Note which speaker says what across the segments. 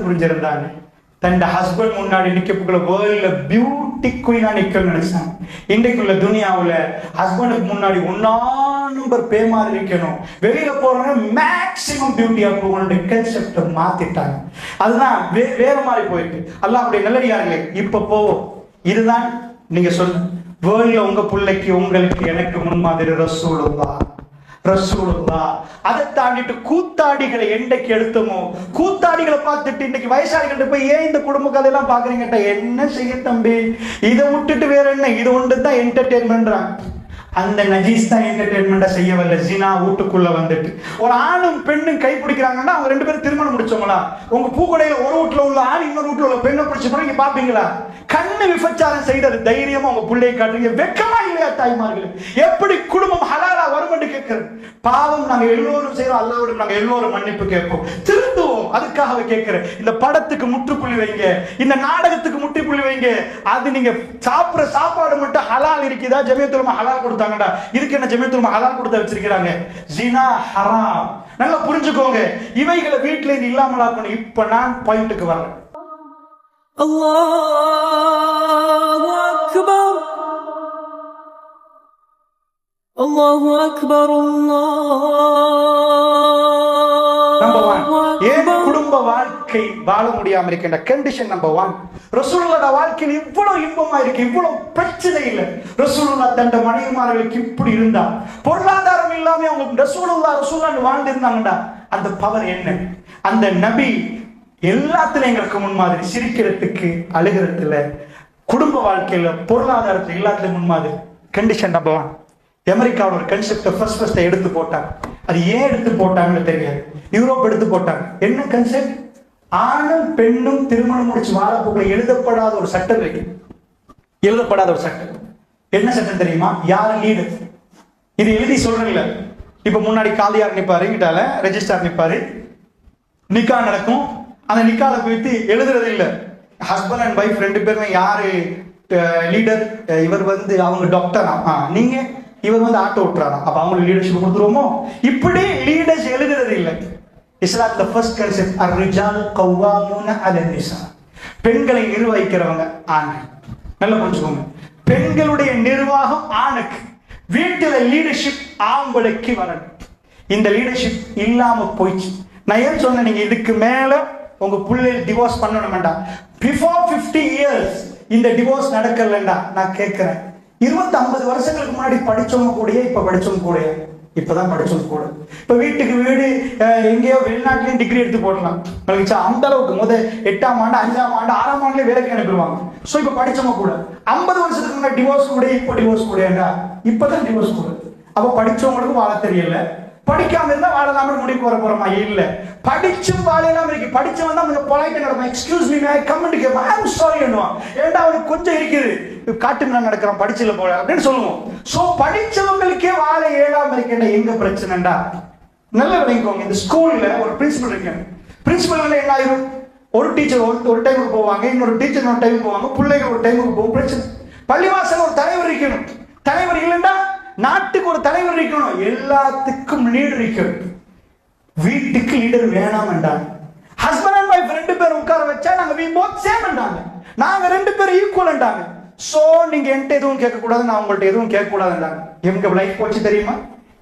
Speaker 1: புரிஞ்சிருந்தாங்க. தன் husband முன்னாடி நிற்கக்குள்ள வேர்ல்ட்ல beauty குயினா நிக்கணும்னு நினைச்சாங்க. இன்றைக்குள்ள துனியாவுல ஹஸ்பண்டுக்கு முன்னாடி 1 நம்பர் பே மாதிரி நிக்கணும், வெளியில போறவங்க மேக்சிமம் பியூட்டியா போகணும்னு கான்செப்ட் மாத்திட்டாங்க. அதுதான் வேற மாதிரி போயிட்டு. அல்லாஹ் அப்படி நல்லடியார்களே, இப்ப போவோம். இதுதான் நீங்க சொல்ல வேர்ல்ட்ல உங்க பிள்ளைக்கு உங்களுக்கு எனக்கு முன்மாதிரி ரசூலுல்லாஹ். அதை தாண்டிட்டு கூத்தாடிகளை என்றைக்கு எடுத்தோமோ, கூத்தாடிகளை பார்த்துட்டு இன்னைக்கு வயசாளிகள் போய் ஏன் இந்த குடும்ப கதையெல்லாம் பாக்குறீங்க, என்ன செய்ய தம்பி, இதை விட்டுட்டு வேற என்ன, இது ஒன்று தான் என்டர்டெயின்மெண்ட்றாங்க. அந்த நஜீஸ் தான் என்டர்டெயின்மெண்டா செய்யவில்லை. ஜினா வீட்டுக்குள்ள வந்துட்டு ஒரு ஆணும் பெண்ணும் கை பிடிக்கிறாங்கன்னா அவங்க 2 பேரும் திருமணம் முடிச்சவங்களா? உங்க பூக்கடையில ஒரு வீட்டுல உள்ள ஆண் இன்னொரு வீட்டுல உள்ள பெண்ணை பிடிச்சு போறீங்க பாப்பீங்களா? கண்ணு விபச்சாரம் செய்யறது தைரியமா உங்க பிள்ளையை காட்டுறீங்க. வெக்கமா இல்லையா தாய்மார்கள்? எப்படி குடும்பம் ஹலாலா வரும் என்று கேட்கிறது. பாவம் நாங்க எல்லோரும் செய்யறோம், அல்லாஹ்வோட நாங்க எல்லோரும் மன்னிப்பு கேட்போம், திருந்துவோம். அதுக்காக கேட்கிறேன், இந்த படத்துக்கு முற்றுப்புள்ளி வைங்க, இந்த நாடகத்துக்கு முற்றுப்புள்ளி வைங்க. அது நீங்க சாப்பிடுற சாப்பாடு மட்டும் ஹலால் இருக்குதா? ஜமியத்துல் உலமா ஹலால் கொடுத்தாங்கடா, இதுக்கு என்ன ஜமியத்துல் உலமா ஹலால் கொடுத்து வச்சிருக்காங்க? ஜினா ஹராம். நல்லா புரிஞ்சுக்கோங்க. இவைகளை வீட்டுல இருந்து இல்லாமல் ஆக்கணும். இப்ப நான் பாயிண்ட்டுக்கு வரேன்.
Speaker 2: அல்லாஹு அக்பர், அல்லாஹு அக்பர்,
Speaker 1: ஏன் குடும்ப வாழ்க்கை வாழ முடியாம இருக்கின்ற கண்டிஷன் நம்பர் 1. ரசூலுல்லாஹ் வாழ்க்கையில் இவ்வளவு இன்பமா இருக்கு, இவ்வளவு பிரச்சனை இல்லை. ரசூலுல்லாஹ் தன் மனைவிமார்களுக்கு இப்படி இருந்தா, பொருளாதாரம் இல்லாம அவங்க ரசூலுல்லாஹ் வாழ்ந்திருந்தாங்கடா. அந்த பவர் என்ன? அந்த நபி எல்லாத்துலயும் எங்களுக்கு முன்மாதிரி. சிரிக்கிறதுக்கு, அழுகிறதுல, குடும்ப வாழ்க்கையில, பொருளாதாரத்துல எல்லாத்துலயும் முன்மாதிரி. Condition number 1. அமெரிக்காவோட ஒரு கன்செப்ட் ஃபர்ஸ்ட் எடுத்து போட்டாங்க. அது ஏன் எடுத்து போட்டாங்கன்னு தெரியாது. யூரோப் எடுத்து போட்டாங்க. என்ன கன்செப்ட்? ஆணும் பெண்ணும் திருமணம் முடிச்சு வாழப்போக்குள்ள எழுதப்படாத ஒரு சட்டம் இருக்கு. எழுதப்படாத ஒரு சட்டம். என்ன சட்டம் தெரியுமா? யார் லீடர்? இது எழுதி சொல்றீங்கள. இப்ப முன்னாடி காலியார் நிப்பாரு, கிட்டால ரெஜிஸ்டார் நிப்பாரு, நிக்கா நடக்கும். அந்த நிக்கால போயிட்டு எழுதுறது இல்ல. ஹஸ்பண்ட் அண்ட் ஒய்ஃப் 2 பேருமே யாரு லீடர்? இவர் அவங்க டாக்டரா, நீங்க இவர் ஆட்டோ ஓட்டுறாரா, அப்ப அவங்களுக்கு லீடர்ஷிப் கொடுத்துருவோமோ? இப்படி லீடர்ஸ் எழுதுறது இல்லை. இஸ்லாம்ல ஃபர்ஸ்ட் கான்செப்ட் அர்-ரிஜால் கவ்வாமூன அலன் நிஸா. பெண்களை நிர்வகிக்கிறவங்க ஆண்கள். நல்லா புரிஞ்சுக்கோங்க. பெண்களுடைய நிர்வாகம் ஆணுக்கு, வீட்டுல லீடர்ஷிப் ஆம்பளைக்கு வரணும். இந்த லீடர்ஷிப் இல்லாம போயிடுச்சு. நான் ஏன் சொன்னேன், நீங்க இதுக்கு மேல உங்க பிள்ளைகள் டிவோர்ஸ் பண்ணணும் வேண்டாம். பிஃபோர் 50 years இந்த டிவோர்ஸ் நடக்கலண்டா. நான் கேட்கிறேன், 20-50 வருஷங்களுக்கு முன்னாடி படிச்சவங்க கூடயே இப்ப படிச்சவங்க கூட, இப்பதான் படிச்சவங்க கூட. இப்ப வீட்டுக்கு வீடு எங்கேயோ வெளிநாட்டிலையும் டிகிரி எடுத்து போடலாம். அந்த அளவுக்கு 8ஆம் ஆண்டு 5ஆம் ஆண்டு 6ஆம் ஆண்டுல வேலைக்கு அனுப்பிடுவாங்க. சோ இப்ப படிச்சவங்க கூட 50 வருஷத்துக்கு முன்னாடி டிவோர்ஸ் கூட, இப்ப டிவோர்ஸ் கூட, இப்பதான் டிவோர்ஸ் கூட. அப்ப படிச்சவங்களுக்கு வாழ தெரியல, படிக்காம இருந்தா வாழலாம முடிவுக்கு வர போறோமா? இல்ல, படிச்சும் வாழலாம் இருக்கு. படிச்சவன் தான் கொஞ்சம் பொலைட்டா நடப்பான். Excuse me, may I come to game, I am sorry என்னுவான். ஏண்டா அவனுக்கு கொஞ்சம் இருக்குது, காட்டுல நடக்கிறான், படிச்சல போல அப்படின்னு சொல்லுவோம். சோ படிச்சவங்களுக்கே வாழ இயலாம இருக்கேன். எங்க பிரச்சனைடா? நல்லா விளங்கிக்கோங்க. இந்த ஸ்கூல்ல ஒரு பிரின்சிபல் இருக்கு. பிரின்சிபல் என்ன ஆயிரும்? ஒரு டீச்சர் ஒரு டைமுக்கு போவாங்க, இன்னொரு டீச்சர் இன்னொரு டைமுக்கு போவாங்க, பிள்ளைங்க ஒரு டைமுக்கு போகும். பிரச்சனை. பள்ளிவாசல் ஒரு தலைவர் இருக்கணும். தலைவர் இல்லைன்னா நாட்டுக்கு ஒரு தலைவர் இருக்கணும். எல்லாத்துக்கும் லீடர் இருக்கணும். வீட்டுக்கு லீடர் வேணாம்ண்டாங்க. ஹஸ்பண்ட் அண்ட் வைஃப் 2 பேரும் உட்கார வச்சா நாங்க we both same ண்டாங்க. நாங்க 2 பேரும் ஈக்குவல்ண்டாங்க. சோ நீங்க என்கிட்ட எதுவும் கேட்க கூடாது, நான் உங்கள்ட்ட எதுவும் கேட்க கூடாதுண்டாங்க. எங்க லைஃப் போச்சு தெரியுமா?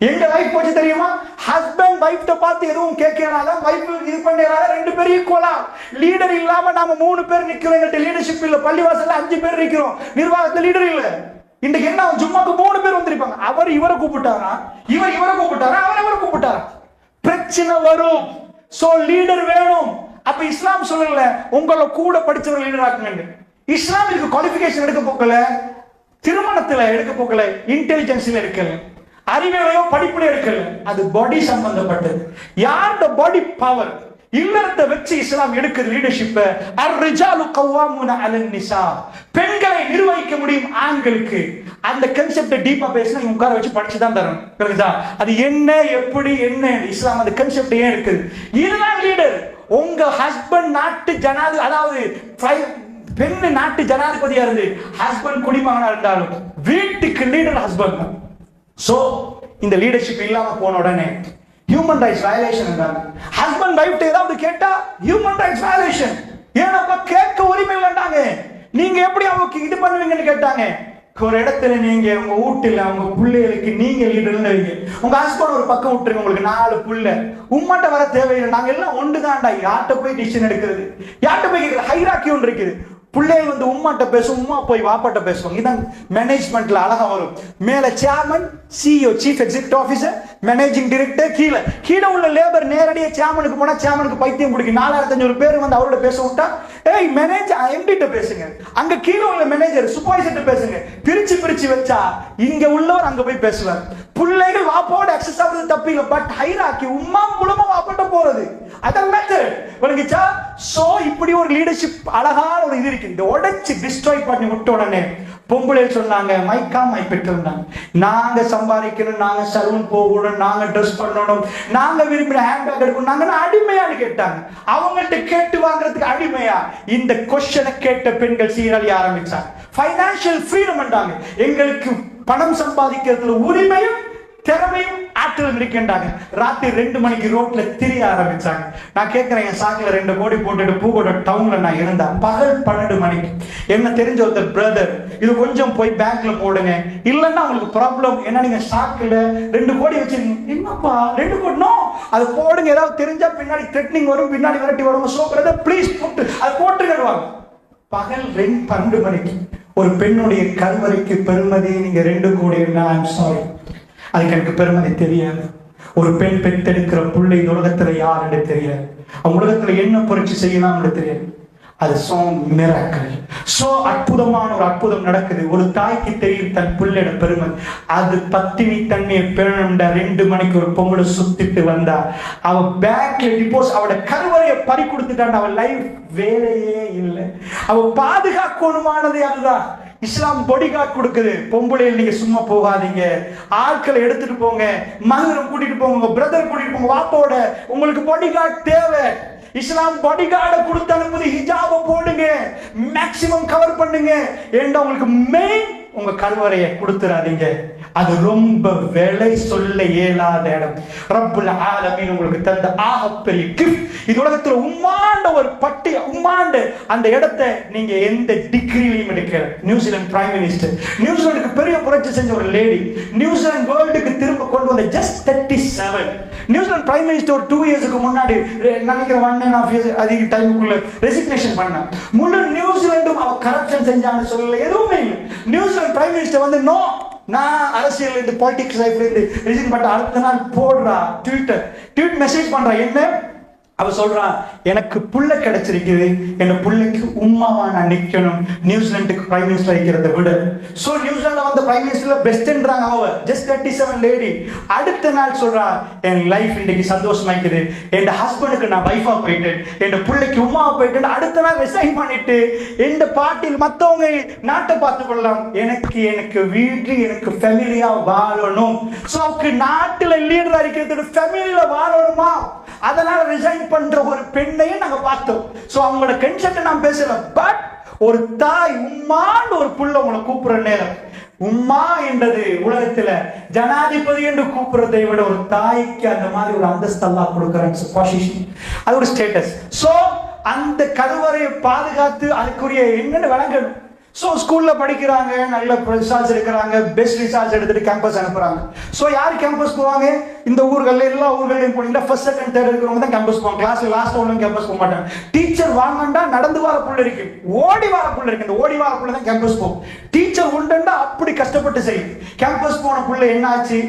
Speaker 1: எங்க லைஃப் போச்சு தெரியுமா? ஹஸ்பண்ட் வைஃப்ட்ட பார்த்து எதுவும் கேட்கறாத, வைஃப் இது பண்ணறாத, 2 பேரும் ஈக்குவலா. லீடர் இல்லாம நாம 3 பேர் நிக்கிறோம். எங்கள்ட்ட லீடர்ஷிப் இல்ல. பள்ளிவாசல்ல 5 பேர் நிக்கிறோம். நிர்வாகத்துல லீடர் இல்ல. இன்னைக்கு என்ன, ஜும்மாக்கு 3 பேர் வந்திருப்பாங்க. அவர் இவரை கூப்பிட்டாரா, இவரை கூப்பிட்டாரா, அவரை கூப்பிட்டாரா? பிரச்சனை வரும். சோ லீடர் வேணும். அப்ப இஸ்லாம் சொல்லல உங்களை கூட படிச்சவங்க லீடர் ஆக்குங்க. இஸ்லாம் இதுக்கு குவாலிஃபிகேஷன் எடுக்க போக்கல, திருமணத்துல எடுக்க போக்கல, இன்டெலிஜென்ஸ்ல எடுக்கல, அறிவியலையோ படிப்புல எடுக்கல. அது பாடி சம்பந்தப்பட்டது. யாரோட பாடி பவர் இல்லறத்தை வச்சு இஸ்லாம் எடுக்கிற லீடர்ஷிப். அர்-ரிஜாலு கவ்வாமூன அலன் நிஸா. பெண்களை நிர்வகிக்க முடியும் ஆண்களுக்கு. அந்த கான்செப்ட் டீப்பா பேசினா உட்கார வச்சு படிச்சு தான் தரணும். புரியுதா? அது என்ன, எப்படி, என்ன இஸ்லாம் அந்த கான்செப்ட் ஏன் இருக்குது? இதுதான் லீடர். உங்க ஹஸ்பண்ட் நாட்டு ஜனாதிபதி, அதாவது பெண்ணு நாட்டு ஜனாதிபதியா இருந்து ஹஸ்பண்ட் குடிமகனா இருந்தாலும் வீட்டுக்கு லீடர் ஹஸ்பண்ட். சோ இந்த லீடர்ஷிப் இல்லாம போன உடனே ஹியூமன் ரைட்ஸ் வயலேஷன் என்றாங்க. ஹஸ்பண்ட் வைஃப் ஏதாவது கேட்டா ஹியூமன் ரைட்ஸ் வயலேஷன். ஏன்னா கேட்க உரிமை இல்லைன்னாங்க. நீங்க எப்படி அவங்களுக்கு இது பண்ணுவீங்கன்னு கேட்டாங்க. ஒரு இடத்துல நீங்க உங்க வீட்டுல உங்க பிள்ளைகளுக்கு நீங்க லீடர்னு வைங்க. உங்க ஹஸ்பண்ட் ஒரு பக்கம் விட்டுருங்க, உங்களுக்கு 4 புள்ள, உம்மாட்ட வர தேவையில்லை. நாங்க எல்லாம் ஒன்றுதான்டா. யார்கிட்ட போய் டிசிஷன் எடுக்கிறது, யார்கிட்ட போய் கேட்கறது? ஹைராக்கி ஒன்று இருக்குது. பிள்ளைகள் வந்து உம்மாட்ட பேசும், உம்மா போய் வாப்பாட்ட பேசுவாங்க. இதான் மேனேஜ்மெண்ட்ல அழகா வரும். மேல chairman, CEO, chief executive officer, managing director, கீழே உள்ள லேபர் நேரடியாக சேர்மனுக்கு போனா சேர்மனுக்கு பைத்தியம் பிடிக்கும். 4500 பேர் வந்து அவரோட பேச விட்டா, ஏய் மேனேஜர் எம்டிட்ட பேசுங்க, அங்க கீழே உள்ள மேனேஜர் சூப்பர்வைசர்ட்ட பேசுங்க. பிரிச்சு வச்சா இங்க உள்ளவர் அங்க போய் பேசுவார். பிள்ளைகள் வாப்போட அக்சஸ் ஆகுறது தப்பு இல்லை, பட் ஹைராக்கி உம்மா மூலமா வாப்பாட்ட போறது அதான் மெத்தட். விளங்குச்சா? சோ இப்படி ஒரு லீடர்ஷிப் அழகான ஒரு இது இருக்கு. இந்த உடைச்சு டிஸ்ட்ராய் பண்ணி விட்ட உடனே பொம்பளை சொன்னாங்க, மை பெற்றிருந்தாங்க, நாங்க சம்பாதிக்கணும், நாங்க சலூன் போகணும், நாங்க ட்ரெஸ் பண்ணணும், நாங்க விரும்பின ஹேண்ட்பேக் எடுக்கணும், நாங்க அடிமையான்னு கேட்டாங்க. அவங்கள்ட்ட கேட்டு வாங்குறதுக்கு அடிமையா? இந்த கொஸ்டனை கேட்ட பெண்கள் சீரழிய ஆரம்பிச்சாங்க. பைனான்சியல் ஃப்ரீடம் என்றாங்க. எங்களுக்கு பணம் சம்பாதிக்கிறதுல உரிமையும் திறமையும் ஆற்றலும் இருக்கின்றாங்க. ராத்திரி 2 மணிக்கு ரோட்ல திரிய ஆரம்பிச்சாங்க. நான் கேட்கிறேன், என் சாக்குல 2 கோடி போட்டுட்டு பூகோட டவுன்ல நான் இருந்தேன். பகல் 12 மணிக்கு என்ன தெரிஞ்ச ஒருத்தர், பிரதர் இது கொஞ்சம் போய் பேங்க்ல போடுங்க, இல்லைன்னா உங்களுக்கு ப்ராப்ளம். ஏன்னா நீங்க சாக்குல 2 கோடி வச்சிருக்கீங்க. என்னப்பா 2 கோடி? நோ, அது போடுங்க. ஏதாவது தெரிஞ்சா பின்னாடி த்ரெட்னிங் வரும், பின்னாடி விரட்டி வரும். சோ பிரதர் ப்ளீஸ் போட்டு அது போட்டுருவாங்க. பகல் 12 மணிக்கு ஒரு பெண்ணுடைய கருவறைக்கு பெருமதி நீங்க 2 கோடி. ஐம் சாரி, அதுக்கு எனக்கு பெருமதி தெரியாது. ஒரு பெண் பெற்றெடுக்கிற பிள்ளை இந்த உலகத்துல யாருன்னு தெரியாது. அவங்க உலகத்துல என்ன புரட்சி செய்யலாம்னு தெரியாது. அது சோ மிராக்கிள். சோ அற்புதமான ஒரு அற்புதம் நடக்குது. ஒரு தாய்க்கு தெரியும் தன் பிள்ளையோட பெருமை. அது பத்தினி தன்மையை பெறணும்டா. 2 மணிக்கு ஒரு பொங்கலை சுத்திட்டு வந்தா, அவ பேங்க்ல டிபோஸ், அவட கருவறையை பறி கொடுத்துட்டான். அவ லைஃப் வேலையே இல்லை. அவ பாதுகாக்கணுமானது அதுதான். இஸ்லாம் பாடிகார்ட் கொடுக்குது. பொம்பளையில் நீங்க சும்மா போகாதீங்க, ஆட்களை எடுத்துட்டு போங்க, மகரம் கூட்டிட்டு போங்க, பிரதர் கூட்டிட்டு போங்க, வாப்போட. உங்களுக்கு பாடிகார்ட் தேவை. இஸ்லாம் பாடிகார்டை கொடுத்து அனுப்புது. ஹிஜாபை போடுங்க, மேக்சிமம் கவர் பண்ணுங்க. ஏண்டா உங்களுக்கு மெயின் உங்க கருவறையை கொடுத்துறாதீங்க. அது ரொம்ப விலை சொல்ல இயலாத இடம். ரப்புல் ஆலமீன் உங்களுக்கு தந்த ஆகப்பெரிய கிஃப்ட். இது உலகத்துல உம்மாண்ட ஒரு பட்டி, உம்மாண்ட அந்த இடத்தை நீங்க எந்த டிகிரிலையும் எடுக்கல. நியூசிலாந்து பிரைம் மினிஸ்டர், நியூசிலாந்துக்கு பெரிய புரட்சி செஞ்ச ஒரு லேடி, நியூசிலாந்து வேர்ல்டுக்கு திரும்ப கொண்டு வந்த ஜஸ்ட் 37. நியூசிலாந்து பிரைம் மினிஸ்டர் ஒரு 2 இயர்ஸ்க்கு முன்னாடி நினைக்கிற 1.5 இயர்ஸ் அதிக டைமுக்குள்ள ரெசிக்னேஷன் பண்ண. முழு நியூசிலாண்டும் அவ கரப்ஷன் செஞ்சான்னு சொல்லல, எதுவுமே இல்லை. நியூசிலாந்து பிரைம் மினிஸ்டர் வந்து நோ, நான் அரசியல் இருந்து பாலிடிக்ஸ் லைஃப்ல இருந்து ரிசைன் பண்ண அடுத்த நாள் போடுறா ட்வீட் மெசேஜ் பண்றா. என்ன அவ சொல்றான், எனக்கு புள்ள கிடைச்சிருக்குது, என் புள்ளைக்கு உம்மாவா நான் நிக்கணும் நியூசிலாந்துக்கு பிரைம் மினிஸ்டர் இருக்கிறத விட. சோ நியூசிலாந்துல வந்து பிரைம் மினிஸ்டர்ல பெஸ்ட்ன்றாங்க. அவ ஜஸ்ட் 37 லேடி. அடுத்த நாள் சொல்றா, என் லைஃப் இன்னைக்கு சந்தோஷமா இருக்குது, என் ஹஸ்பண்டுக்கு நான் வைஃபா போயிட்டு, என் புள்ளைக்கு உம்மாவா போயிட்டு. அடுத்த நாள் ரிசைன் பண்ணிட்டு எந்த பார்ட்டியில் மத்தவங்க நாட்டை பார்த்து கொள்ளலாம், எனக்கு வீட்டு எனக்கு ஃபேமிலியா வாழணும். சோ அவருக்கு நாட்டுல லீடரா இருக்கிறது ஃபேமிலியில வாழணுமா, அதனால ரிசைன் பண்ற ஒரு பெண்ணையும் நாங்க பார்த்தோம். சோ அவங்களோட கன்செப்ட் நான் பேசல. பட் ஒரு தாய் உம்மான்னு ஒரு புள்ள உங்களை கூப்பிடுற நேரம், உம்மா என்றது உலகத்துல ஜனாதிபதி என்று கூப்பிடுறதை விட ஒரு தாய்க்கு அந்த மாதிரி ஒரு அந்தஸ்து அல்லாஹ் கொடுக்கிறான். அது ஒரு ஸ்டேட்டஸ். சோ அந்த கருவறையை பாதுகாத்து அதுக்குரிய என்னென்ன விளங்கணும். சோ ஸ்கூல்ல படிக்கிறாங்க, நல்ல ரிசல்ட்ஸ் எடுக்கிறாங்க, பெஸ்ட் ரிசல்ட்ஸ் எடுத்துட்டு கேம்பஸ் அனுப்புறாங்க. சோ யார் கேம்பஸ் போவாங்க? இந்த ஊர்கள்ல எல்லா ஊர்களையும் போனீங்கன்னா ஃபர்ஸ்ட் செகண்ட் தேர்ட் இருக்கிறவங்க தான் கேம்பஸ் போவாங்க. கிளாஸ்ல லாஸ்ட் உள்ளவங்க கேம்பஸ் போக மாட்டாங்க. டீச்சர் வாங்கண்டா நடந்து வர புள்ள இருக்கு, ஓடி வர புள்ள இருக்கு. இந்த ஓடி வர புள்ள தான் கேம்பஸ் போகும். டீச்சர் உண்டா அப்படி கஷ்டப்பட்டு செய்யும். கேம்பஸ் போன புள்ள என்ன ஆச்சு?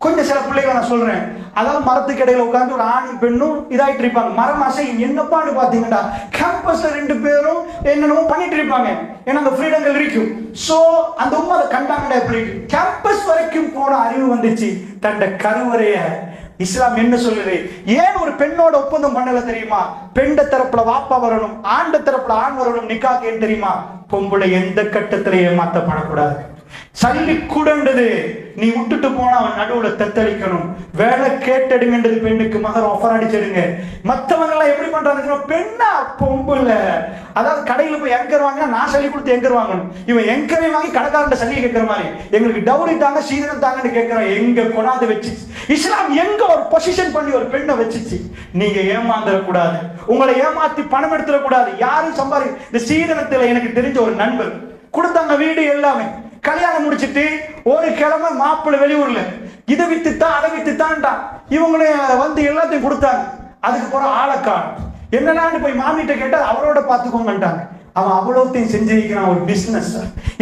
Speaker 1: கொஞ்சம் சில பிள்ளைகளை நான் சொல்றேன், அதாவது மரத்துக்கு இடையில உட்காந்து ஒரு ஆணும் பெண்ணும் இதாயிட்டு இருப்பாங்க. மரம் அசையும். என்னப்பான்னு பாத்தீங்கன்னா கேம்பஸ்ல 2 பேரும் என்னென்னமோ பண்ணிட்டு இருப்பாங்க. ஏன்னா அந்த ஃப்ரீடங்கள் இருக்கும். சோ அந்த உண்மை அதை கண்டாங்கடா எப்படி இருக்கு. கேம்பஸ் வரைக்கும் போன அறிவு வந்துச்சு. தன்னை கருவறைய இஸ்லாம் என்ன சொல்லுது? ஏன் ஒரு பெண்ணோட ஒப்பந்தம் பண்ணல தெரியுமா? பெண்ட தரப்புல வாப்பா வரணும், ஆண்ட தரப்புல ஆண் வரணும். நிக்காக்கு ஏன் தெரியுமா? பொம்பளை எந்த கட்டத்திலே ஏமாத்தப்படக்கூடாது. சல்லி கூடன்றது நீ விட்டுட்டு போனா அவன் நடுவுல தத்தளிக்கணும். வேலை கேட்டெடுங்கன்றது பெண்ணுக்கு மகர் ஆஃபர் அடிச்சிடுங்க. மற்றவங்க எல்லாம் எப்படி பண்றாங்க? பெண்ணா பொம்புல, அதாவது கடையில போய் எங்கர் வாங்கினா நான் சல்லி கொடுத்து எங்கர் வாங்கணும். இவன் எங்கரை வாங்கி கடைக்காரன் சல்லி கேட்கிற மாதிரி எங்களுக்கு டவுரி தாங்க சீதனம் தாங்கன்னு கேட்கிறோம். எங்க கொண்டாந்து வச்சு இஸ்லாம் எங்க ஒரு பொசிஷன் பண்ணி ஒரு பெண்ணை வச்சுச்சு. நீங்க ஏமாந்துடக்கூடாது, உங்களை ஏமாத்தி பணம் எடுத்துடக்கூடாது. யாரும் சம்பாதி இந்த சீதனத்துல எனக்கு தெரிஞ்ச ஒரு நண்பர் கொடுத்தாங்க வீடு எல்லாமே. கல்யாணம் முடிச்சிட்டு ஒரு கிழமை மாப்பிள்ளை வெளியூர்ல இதை வித்துத்தான் அதை வித்துத்தான்டா. இவங்களே வந்து எல்லாத்தையும் கொடுத்தாங்க. அதுக்கு போற ஆளக்கான் என்னடான்னு போய் மாமிட்ட கேட்டா அவரோட பாத்துக்கோங்கட்டாங்க. அவன் அவ்வளோத்தையும் செஞ்சிருக்கிறான் ஒரு பிசினஸ்.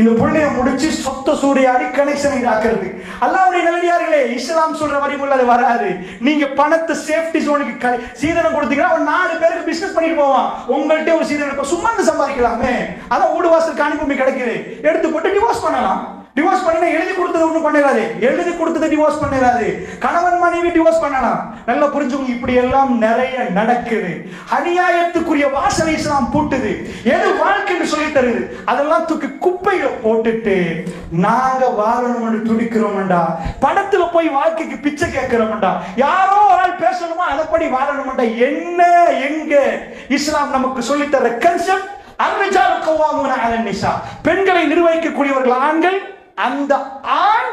Speaker 1: இந்த பிள்ளைய முடிச்சு சொத்த சூறையாடி கனெக்ஷனை ஆக்குறது. அல்லாஹ்வுடைய நல்லடியார்களே, இஸ்லாம் சொல்ற வழிமுறை அது வராது. நீங்க பணத்தை சேஃப்டி ஜோனுக்கு சீதனம் கொடுத்தீங்கன்னா அவன் 4 பேருக்கு பிசினஸ் பண்ணிட்டு போவான். உங்கள்கிட்ட ஒரு சீதனம் சும்மா சம்பாதிக்கலாமே, அதான் வீடு வாசல் காணிப்பூமி கிடைக்குது, எடுத்து போட்டு டிவோர்ஸ் பண்ணலாம். டிவோர்ஸ் பண்ணினா எழுதி கொடுத்தது ஒன்றும் பண்ணிடாது, எழுதி கொடுத்தது டிவோர்ஸ் பண்ணிடாது. கணவன் மனைவி டிவோர்ஸ் பண்ணலாம். நல்லா புரிஞ்சுக்கோங்க, இப்படி எல்லாம் நிறைய நடக்குது. அநியாயத்துக்குரிய வாசனை இஸ்லாம் பூட்டுது. எது வாழ்க்கைன்னு சொல்லி தருது அதெல்லாம் தூக்கி குப்பையில போட்டுட்டு நாங்க வாழணும்னு துடிக்கிறோம்டா. படத்துல போய் வாழ்க்கைக்கு பிச்சை கேட்கிறோம்டா. யாரோ ஒரு ஆள் பேசணுமா அதப்படி வாழணும்டா. என்ன எங்க இஸ்லாம் நமக்கு சொல்லி தர கன்செப்ட் அர்ரிஜால் கவ்வாமூன அலன் நிஸா, பெண்களை நிர்வகிக்கக்கூடியவர்கள் ஆண்கள். அந்த ஆண்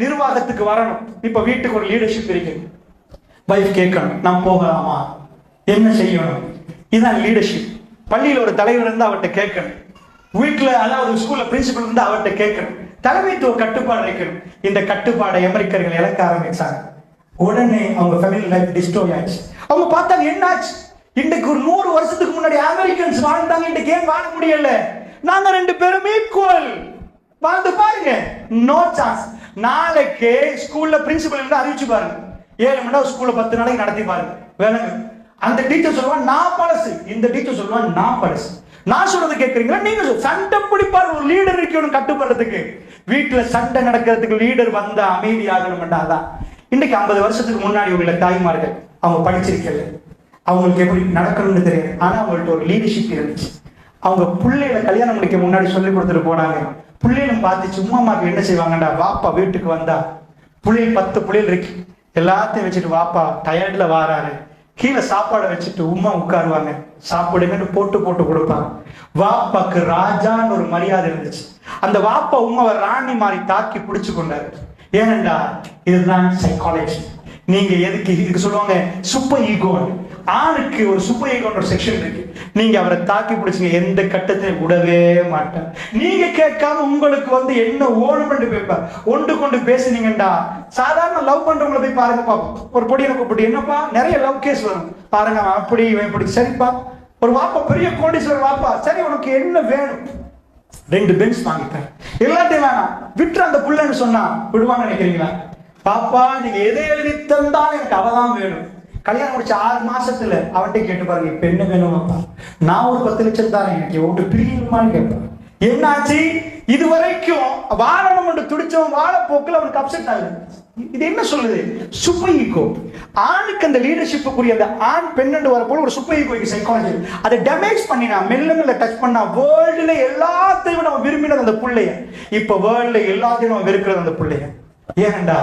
Speaker 1: நிர்வாகத்துக்கு வரணும். இப்ப வீட்டுக்கு ஒரு லீடர்ஷிப் இருக்கு. வைஃப் கேட்கணும், நான் போகலாமா, என்ன செய்யணும், இதுதான் லீடர்ஷிப். பள்ளியில் ஒரு தலைவர் இருந்து அவர்கிட்ட கேட்கணும். வீட்டுல அதாவது ஸ்கூல்ல பிரின்சிபல் இருந்து அவர்கிட்ட கேட்கணும். தலைமைத்துவ கட்டுப்பாடு வைக்கணும். இந்த கட்டுப்பாடை அமெரிக்கர்கள் இழக்க ஆரம்பிச்சாங்க. உடனே அவங்க ஃபேமிலி லைஃப் டிஸ்ட்ராய் ஆச்சு. அவங்க பார்த்தாங்க என்னாச்சு, இன்றைக்கு ஒரு 100 வருஷத்துக்கு முன்னாடி அமெரிக்கன்ஸ் வாழ்ந்தாங்க, இன்றைக்கு ஏன் வாழ முடியல? நாங்க 2 பேரும் ஈக்குவல், வாழ்ந்து பாருங்க. No chance. நாளைக்கு ஸ்கூல்ல பிரின்சிபல் இருந்து அறிவிச்சு பாருங்க, 7 மணி நேரம் ஸ்கூல்ல 10 நாளைக்கு நடத்தி பாருங்க. வேணுங்க அந்த டீச்சர் சொல்லுவான் நான் பழசு, இந்த டீச்சர் சொல்லுவான் நான் பழசு. நான் சொல்றது கேட்கறீங்களா? நீங்க சண்டை பிடிப்பாரு ஒரு லீடர் இருக்கணும் கட்டுப்படுறதுக்கு. வீட்டுல சண்டை நடக்கிறதுக்கு லீடர் வந்தா அமைதியாகணும்டா. அதான் இன்னைக்கு 50 வருஷத்துக்கு முன்னாடி உள்ள தாய்மார்கள் அவங்க படிச்சிருக்கல, அவங்களுக்கு எப்படி நடக்கணும்னு தெரியாது. ஆனா அவங்கள்ட்ட ஒரு லீடர்ஷிப் இருந்துச்சு. அவங்க பிள்ளைகளை கல்யாணம் முடிக்க முன்னாடி சொல்லி கொடுத்துட்டு போனாங்க. பிள்ளைகளும் பார்த்து சும்மா மாக்கு என்ன செய்வாங்கடா, வாப்பா வீட்டுக்கு வந்தா பிள்ளைகள் 10 பிள்ளைகள் இருக்கு, எல்லாத்தையும் வச்சுட்டு வாப்பா டயர்ட்ல வாராரு, கீழே சாப்பாடை வச்சுட்டு உமா உட்காருவாங்க, சாப்பிடுங்கன்னு போட்டு போட்டு கொடுப்பாங்க. வாப்பாக்கு ராஜான்னு ஒரு மரியாதை இருந்துச்சு. அந்த வாப்பா உமாவை ராணி மாதிரி தாக்கி பிடிச்சு கொண்டாரு. ஏனண்டா இதுதான் சைக்காலஜி. நீங்க எதுக்கு இதுக்கு சொல்லுவாங்க சூப்பர் ஈகோ. ஆணுக்கு ஒரு சூப்பர் ஈகோன்ற ஒரு செக்ஷன் இருக்கு. நீங்க அவரை தாக்கி பிடிச்சிங்க, எந்த கட்டத்தையும் விடவே மாட்டேன். நீங்க கேட்காம உங்களுக்கு வந்து என்ன ஓடுமென்று பேப்பா ஒன்று கொண்டு பேசுனீங்கடா. சாதாரண லவ் பண்றவங்களை போய் பாருங்க பாப்போம். ஒரு பொடியை கூப்பிட்டு என்னப்பா நிறைய லவ் கேஸ் வரும் பாருங்க, அப்படி இவன் இப்படி. சரிப்பா ஒரு வாப்பா பெரிய கோடீஸ்வரர் வாப்பா, சரி உனக்கு என்ன வேணும்? 2 பென்ஸ் வாங்கிட்டேன், எல்லாத்தையும் வேணாம் விட்டு அந்த புள்ளன்னு சொன்னா விடுவாங்க நினைக்கிறீங்களா? பாப்பா நீங்க எதை எழுதி தந்தாலும் எனக்கு அவதான் வேணும். கல்யாணம் முடிச்ச 6 மாசத்துல அவன்கிட்ட கேட்டு பாருங்க, இப்ப என்ன வேணும்ப்பா? நான் ஒரு 10 லட்சம் தானே, எனக்கு ஓட்டு பிரியுமான்னு கேட்பேன். என்னாச்சு? இதுவரைக்கும் வாழணும் என்று துடிச்சவன் வாழப்போக்கில் அவனுக்கு அப்செட் ஆகுது. இது என்ன சொல்லுது? Super ego. ஆணுக்கு அந்த லீடர்ஷிப்புக்குரிய அந்த ஆண் பெண்ணு வரப்போல ஒரு சூப்பர் ஈகோ சைக்காலஜி. அதை டேமேஜ் பண்ணினா மெல்ல மெல்ல டச் பண்ணா வேர்ல்டுல எல்லாத்தையும் நம்ம விரும்பினது அந்த பிள்ளைய, இப்ப வேர்ல்டுல எல்லாத்தையும் நம்ம வெறுக்கிறது அந்த பிள்ளைய. ஏனண்டா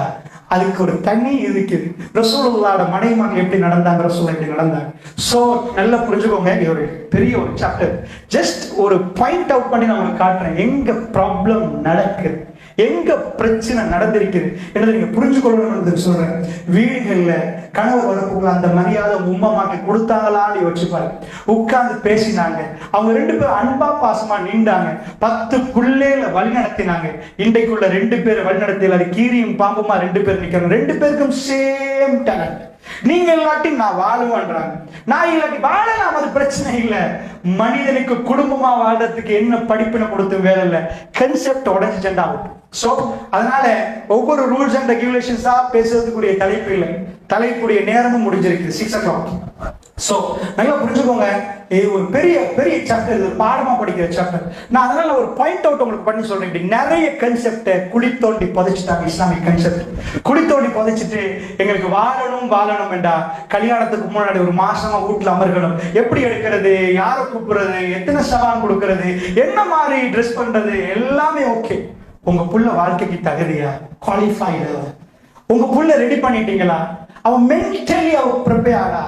Speaker 1: அதுக்கு ஒரு தனி இருக்குது. ரசூலுல்லாஹ்வோட மனைவிமார்கள் எப்படி நடந்தாங்க, ரசூலுல்லாஹ் எப்படி நடந்தாங்க. சோ நல்லா புரிஞ்சுக்கோங்க, இது ஒரு பெரிய ஒரு சாப்டர். ஜஸ்ட் ஒரு பாயிண்ட் அவுட் பண்ணி நான் உங்களுக்கு காட்டுறேன் எங்க ப்ராப்ளம் நடக்குது, எங்க பிரச்சனை நடந்திருக்குது என்னது நீங்க புரிஞ்சுக்கொள்ளணும்னு சொல்றேன். வீடுகள்ல கணவர் வரப்புள்ள அந்த மரியாதை உம்மமாக்கு கொடுத்தாங்களான்னு யோசிச்சுப்பாரு. உட்கார்ந்து பேசினாங்க, அவங்க 2 பேரும் அன்பா பாசமா நின்றாங்க, 10 பிள்ளைகளை வழி நடத்தினாங்க. இன்றைக்குள்ள 2 பேர் வழி நடத்தியல் அது கீரியும் பாம்புமா 2 பேர் நிக்கிறாங்க. 2 பேருக்கும் சேம் டேலண்ட். நீங்க இல்லாட்டி நான் வாழுவான்றாங்க, நான் இல்லாட்டி வாழலாம், அது பிரச்சனை இல்லை. மனிதனுக்கு குடும்பமா வாழ்றதுக்கு என்ன படிப்பினை கொடுத்து வேலை இல்லை. கன்செப்ட் உடஞ்சிட்டா ஆகும். சோ அதனால ஒவ்வொரு ரூல்ஸ் அண்ட் ரெகுலேஷன்ஸா பேசுறதுக்குரிய தலைப்பு இல்லை, தலைப்புடைய நேரமும் முடிஞ்சிருக்கு 6 o'clock. சோ நல்லா புரிஞ்சுக்கோங்க, இது ஒரு பெரிய பெரிய சாப்டர், இது பாடமா படிக்கிற சாப்டர். நான் அதனால ஒரு பாயிண்ட் அவுட் உங்களுக்கு பண்ணி சொல்றேன். இப்படி நிறைய கன்செப்டை குழி தோண்டி புதைச்சிட்டாங்க. இஸ்லாமிக் கன்செப்ட் குழி தோண்டி புதைச்சிட்டு எங்களுக்கு வாழணும் வாழணும் என்றா கல்யாணத்துக்கு முன்னாடி ஒரு மாசமா வீட்டுல அமர்கணும், எப்படி எடுக்கிறது, யாரை கூப்பிடுறது, எத்தனை சவான் கொடுக்கறது, என்ன மாதிரி ட்ரெஸ் பண்றது, எல்லாமே ஓகே. உங்க புள்ள வாழ்க்கைக்கு தகுதியா, குவாலிஃபைடா? உங்க புள்ள ரெடி பண்ணிட்டீங்களா? அவன் மென்டலி அவன் ப்ரிப்பேர்டா?